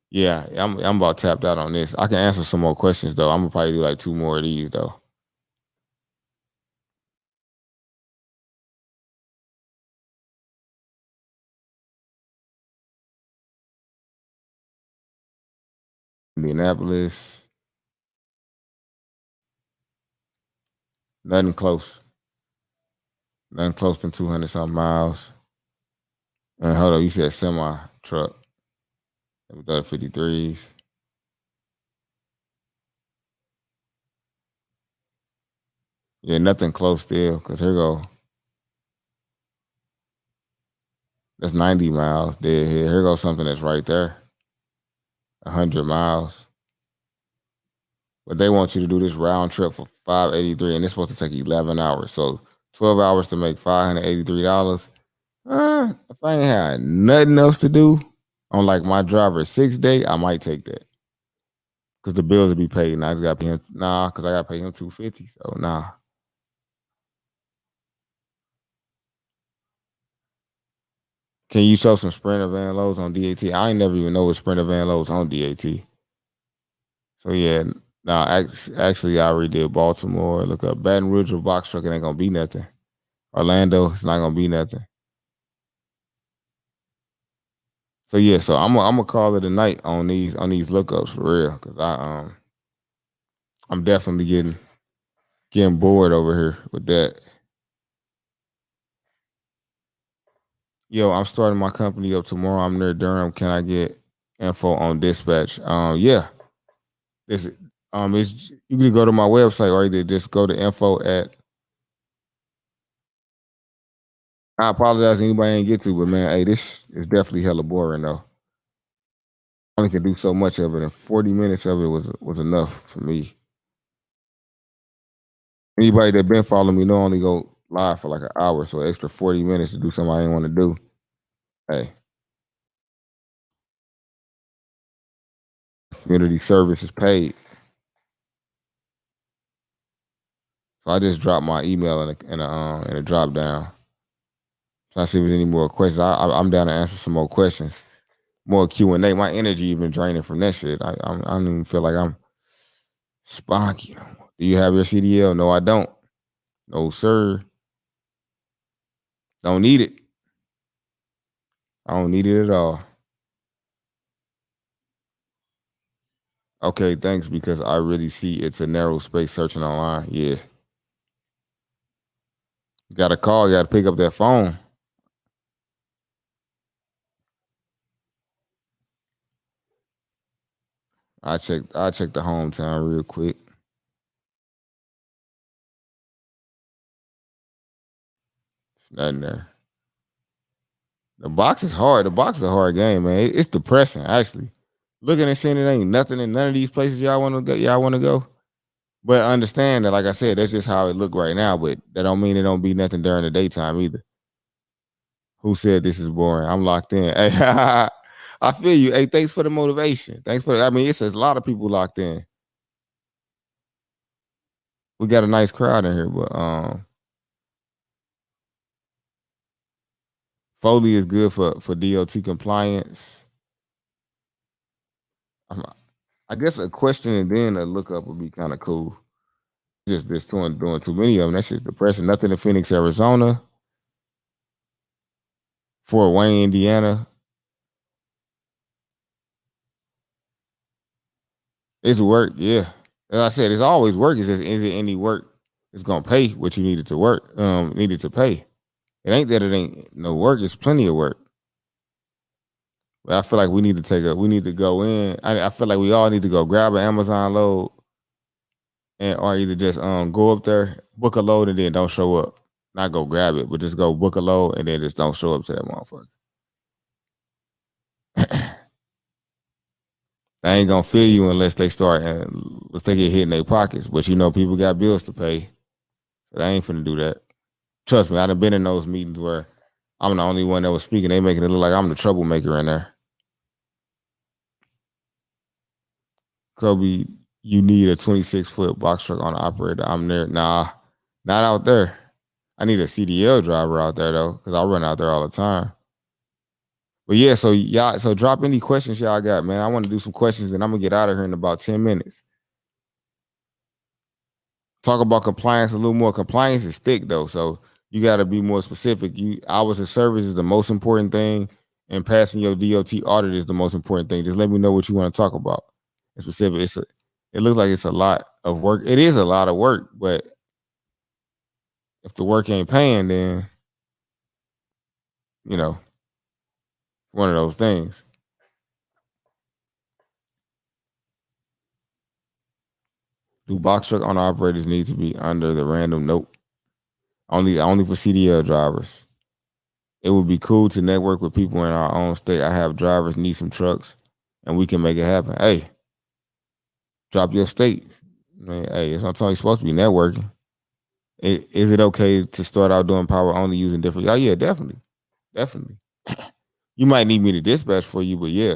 yeah, I'm about tapped out on this. I can answer some more questions though. I'm gonna probably do like two more of these though. Indianapolis, nothing close, nothing close than 200 something miles. And hold on, you said semi truck. Let me go 53s. Yeah, nothing close still. Cause here go. That's 90 miles dead here. Here goes something that's right there. 100 miles. But they want you to do this round trip for 583, and it's supposed to take 11 hours. So 12 hours to make $583. If I ain't had nothing else to do on like my driver's 6 day, I might take that. Cause the bills will be paid. Now I just gotta pay him. Nah, cause I gotta pay him 250. So nah. Can you show some Sprinter van loads on DAT? I ain't never even know what Sprinter van loads on DAT. So yeah, nah, actually I already did Baltimore. Look up Baton Rouge or box truck, it ain't gonna be nothing. Orlando, it's not gonna be nothing. So yeah, so I'm gonna call it a night on these lookups for real. Cause I'm definitely getting bored over here with that. Yo, I'm starting my company up tomorrow. I'm near Durham. Can I get info on dispatch. Yeah, this is you can go to my website or either just go to info at. I apologize to anybody I ain't get to, but man, hey, this is definitely hella boring though. I only could do so much of it, and 40 minutes of it was enough for me. Anybody that been following me know I only go live for like an hour, so extra 40 minutes to do something I didn't want to do. Hey, community service is paid. So I just dropped my email in a drop down. So I see if there's any more questions. I'm down to answer some more questions, more Q&A. My energy even draining from that shit. I don't even feel like I'm spunky no more. Do you have your CDL? No, I don't. No, sir. Don't need it. I don't need it at all. Okay, thanks, because I really see it's a narrow space searching online. Yeah. You got to call, you got to pick up that phone. I check the hometown real quick. Nothing there. The box is hard. The box is a hard game, man. It's depressing, actually. Looking and seeing it ain't nothing in none of these places y'all want to go. Y'all want to go, but understand that, like I said, that's just how it look right now. But that don't mean it don't be nothing during the daytime either. Who said this is boring? I'm locked in. Hey, I feel you. Hey, thanks for the motivation. Thanks for. I mean, it's a lot of people locked in. We got a nice crowd in here, but Foley is good for DOT compliance. I guess a question and then a lookup would be kind of cool. Just this doing too many of them. That's just depressing. Nothing in Phoenix, Arizona. Fort Wayne, Indiana. It's work, yeah. As I said, it's always work. It's just, is it any work it's gonna pay what you needed to work, needed to pay. It ain't that it ain't no work, it's plenty of work. But I feel like we need to go in. I feel like we all need to go grab an Amazon load and or either just go up there, book a load, and then don't show up. Not go grab it, but just go book a load and then just don't show up to that motherfucker. They ain't gonna feel you unless they start unless they get hit in their pockets. But you know, people got bills to pay. So they ain't finna do that. Trust me, I done been in those meetings where I'm the only one that was speaking. They making it look like I'm the troublemaker in there. Coby, you need a 26-foot box truck on the operator. I'm there. Nah, not out there. I need a CDL driver out there though, because I run out there all the time. But yeah, so y'all, so drop any questions y'all got, man. I want to do some questions and I'm gonna get out of here in about 10 minutes. Talk about compliance a little more. Compliance is thick though, so you got to be more specific. Hours of service is the most important thing, and passing your DOT audit is the most important thing. Just let me know what you want to talk about. In specific, it looks like it's a lot of work. It is a lot of work, but if the work ain't paying, then you know, one of those things. Do box truck owner operators need to be under the random? Nope. Only for CDL drivers. It would be cool to network with people in our own state. I have drivers need some trucks, and we can make it happen. Hey, drop your state. I mean, hey, it's not you're supposed to be networking. Is it okay to start out doing power only using different? Oh yeah, definitely, definitely. You might need me to dispatch for you, but yeah,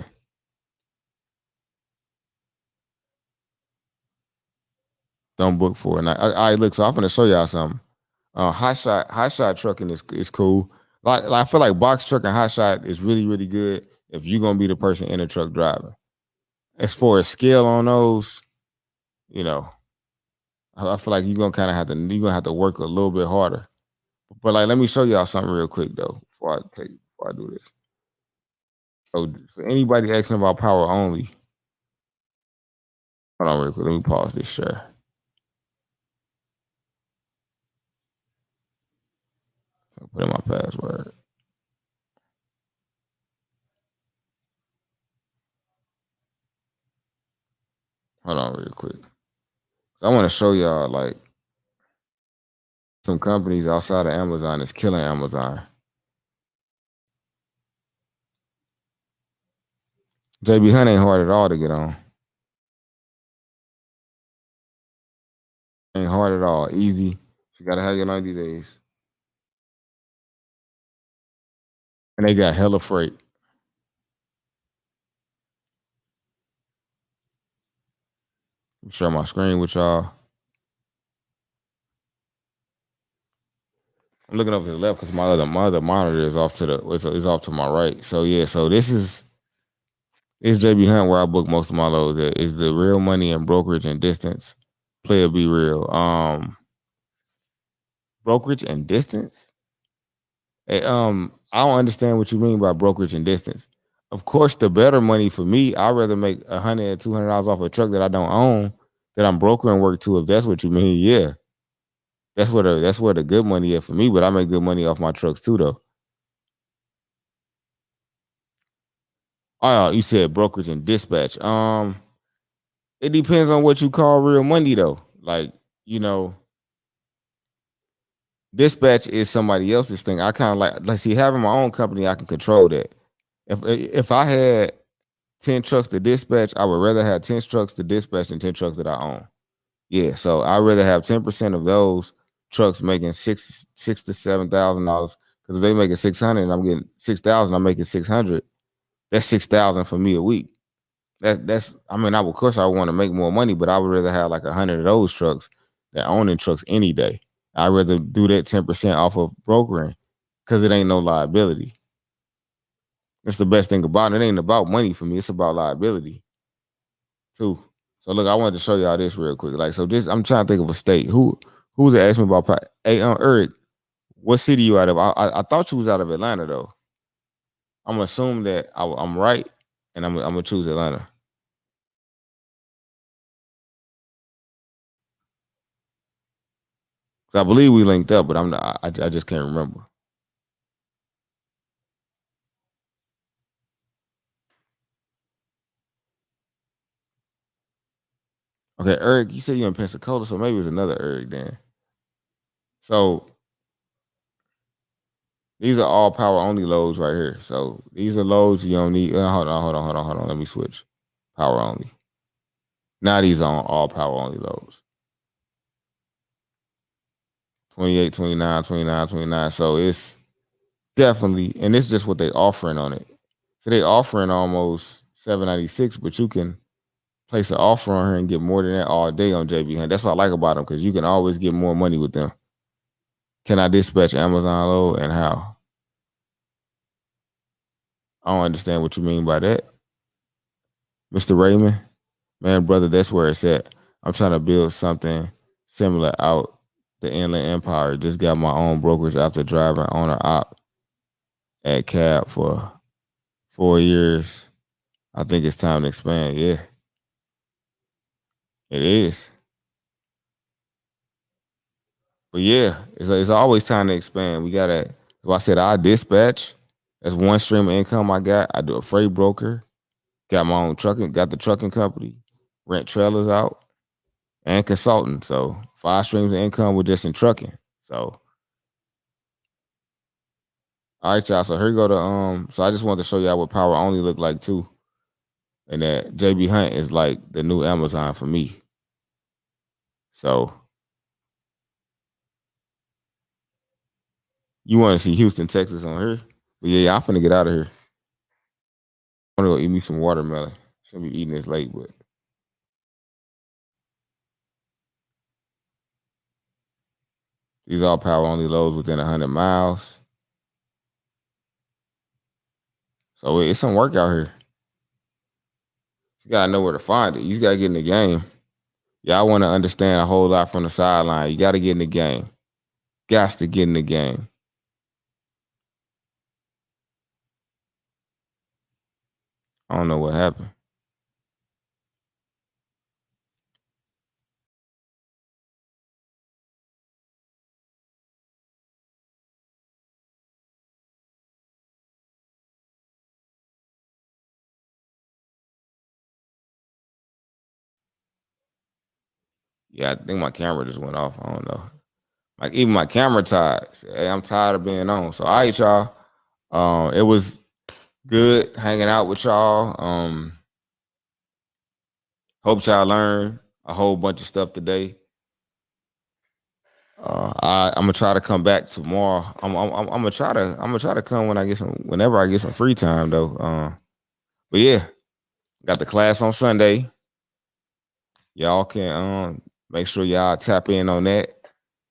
don't book for it. I look. So I'm gonna show y'all something. Hot shot trucking is cool. Like I feel like box truck and hot shot is really good if you're gonna be the person in the truck driving. As far as scale on those, you know, I feel like you're gonna have to work a little bit harder. But like, let me show y'all something real quick though before I do this. So for anybody asking about power only, hold on real quick. Let me pause this share. I'll put in my password. Hold on real quick. I want to show y'all like some companies outside of Amazon that's killing Amazon. JB Hunt ain't hard at all to get on. Ain't hard at all. Easy. You gotta have your 90 days. And they got hella freight. Share my screen with y'all. I'm looking over to the left because my other monitor is off to the is off to my right. So yeah, so this is JB Hunt where I book most of my loads. Is the real money and brokerage and distance. Player be real. Brokerage and distance. Hey, I don't understand what you mean by brokerage and distance. Of course, the better money for me, I'd rather make $100, $200 off a truck that I don't own, that I'm brokering work to. If that's what you mean, yeah, that's where the good money is for me. But I make good money off my trucks too, though. Oh, you said brokerage and dispatch. It depends on what you call real money, though. Like, you know, dispatch is somebody else's thing. I kind of like see having my own company. I can control that. If I had 10 trucks to dispatch, I would rather have 10 trucks to dispatch than 10 trucks that I own. Yeah, so I'd rather have 10% of those trucks making six to $7,000. Because if they making 600 and I'm getting 6,000, I'm making 600. That's 6,000 for me a week. That's I mean, of course I want to make more money, but I would rather have like 100 of those trucks than owning trucks any day. I'd rather do that 10% off of brokering because it ain't no liability. That's the best thing about it. It ain't about money for me. It's about liability too. So look, I wanted to show y'all this real quick. Like, so this, I'm trying to think of a state. Who's asking me about? Hey, Eric, what city you out of? I thought you was out of Atlanta though. I'm gonna assume that I'm right, and I'm gonna choose Atlanta. Cause I believe we linked up, but I'm not. I just can't remember. Okay, Eric, you said you're in Pensacola, so maybe it's another Eric then. So these are all power only loads right here. So these are loads you don't need. Hold on. Let me switch. Power only. Now these are all power only loads. 28, 29, 29, 29. So it's definitely, and it's just what they offering on it. So they offering almost 796, but you can place an offer on her and get more than that all day on JB Hunt. That's what I like about them because you can always get more money with them. Can I dispatch Amazon load and how? I don't understand what you mean by that, Mr. Raymond. Man, brother, that's where it's at. I'm trying to build something similar out the Inland Empire. Just got my own brokerage after driving owner op at cab for 4 years. I think it's time to expand. Yeah, it is. But yeah, it's always time to expand. We gotta. So I said I dispatch. That's one stream of income I got. I do a freight broker. Got my own trucking. Got the trucking company. Rent trailers out and consulting. So 5 streams of income with just in trucking. So all right, y'all. So here we go to So I just wanted to show y'all what power only look like too, and that JB Hunt is like the new Amazon for me. So you want to see Houston, Texas on here? But yeah, I'm finna get out of here. I'm gonna go eat me some watermelon. Should be eating this late, but these all power only loads within 100 miles. So it's some work out here. You gotta know where to find it. You gotta get in the game. Y'all want to understand a whole lot from the sideline. You gotta get in the game. Got to get in the game. I don't know what happened. Yeah, I think my camera just went off. I don't know. Like even my camera tired. Hey, I'm tired of being on. So all right, y'all. It was good hanging out with y'all. Hope y'all learned a whole bunch of stuff today. I'm gonna try to come back tomorrow. I'm gonna try to come whenever I get some free time though. But yeah, got the class on Sunday. Y'all can make sure y'all tap in on that.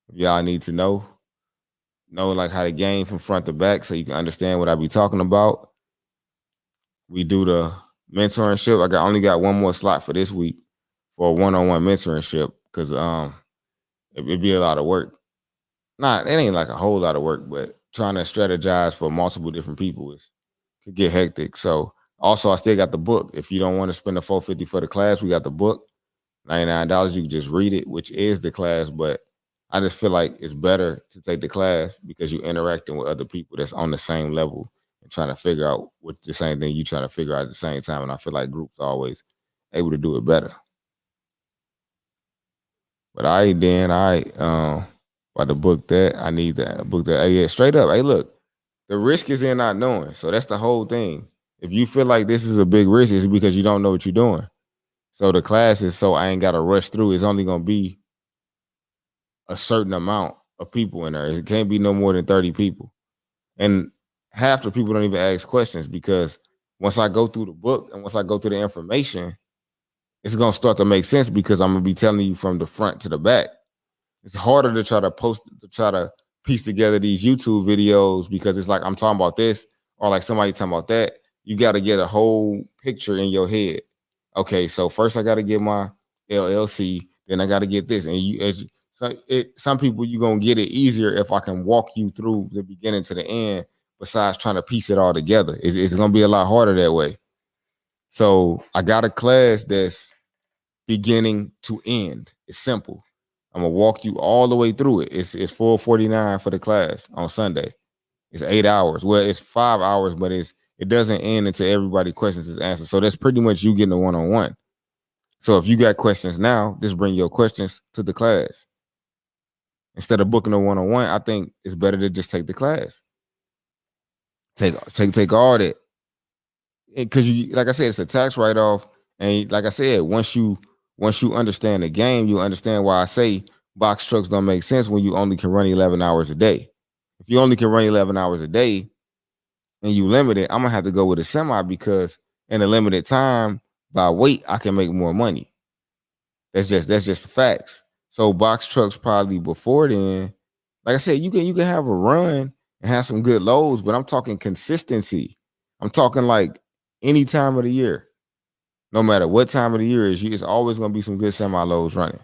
If y'all need to know like how to game from front to back so you can understand what I be talking about. We do the mentorship. Only got one more slot for this week for a one-on-one mentorship because it'd be a lot of work. It ain't like a whole lot of work, but trying to strategize for multiple different people could get hectic. So also I still got the book. If you don't want to spend the $450 for the class, we got the book. $99, you can just read it, which is the class, but I just feel like it's better to take the class because you're interacting with other people that's on the same level and trying to figure out what the same thing you trying to figure out at the same time. And I feel like groups are always able to do it better. But about to book that. I need to book that. Hey, yeah, straight up. Hey, look, the risk is in not knowing. So that's the whole thing. If you feel like this is a big risk, it's because you don't know what you're doing. So the class is so I ain't got to rush through. It's only going to be a certain amount of people in there. It can't be no more than 30 people. And half the people don't even ask questions because once I go through the book and once I go through the information, it's going to start to make sense because I'm going to be telling you from the front to the back. It's harder to try to piece together these YouTube videos because it's like I'm talking about this or like somebody talking about that. You got to get a whole picture in your head. Okay, so first I got to get my LLC, then I got to get this. And some people you're going to get it easier if I can walk you through the beginning to the end besides trying to piece it all together. It's going to be a lot harder that way. So I got a class that's beginning to end. It's simple. I'm gonna walk you all the way through it. It's $449 for the class on Sunday. It's 8 hours. Well, it's 5 hours, but it doesn't end until everybody questions is answered. So that's pretty much you getting a one-on-one. So if you got questions now, just bring your questions to the class. Instead of booking a one-on-one, I think it's better to just take the class. Take all that. Because you, like I said, it's a tax write-off. And like I said, once you understand the game, you understand why I say box trucks don't make sense when you only can run 11 hours a day. If you only can run 11 hours a day and you limit it, I'm gonna have to go with a semi because in a limited time by weight, I can make more money. That's just the facts. So box trucks probably before then, like I said, you can have a run and have some good loads, but I'm talking consistency. I'm talking like any time of the year. No matter what time of the year is, it's always going to be some good semi-loads running.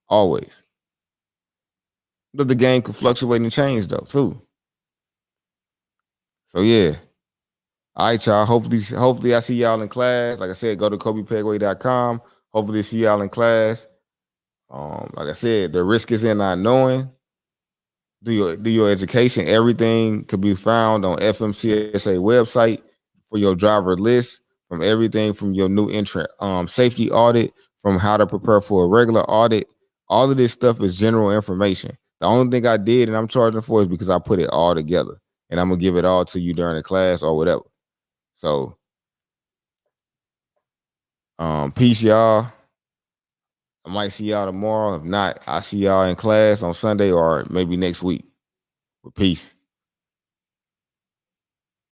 Always. But the game can fluctuate and change, though, too. So, yeah. All right, y'all. Hopefully I see y'all in class. Like I said, go to CobyPegway.com. Hopefully see y'all in class. Like I said, the risk is in not knowing. Do your education. Everything could be found on FMCSA website for your driver list. From everything from your new entrant safety audit, from how to prepare for a regular audit. All of this stuff is general information. The only thing I did and I'm charging for is because I put it all together. And I'm going to give it all to you during the class or whatever. So, peace, y'all. I might see y'all tomorrow. If not, I'll see y'all in class on Sunday or maybe next week. But peace.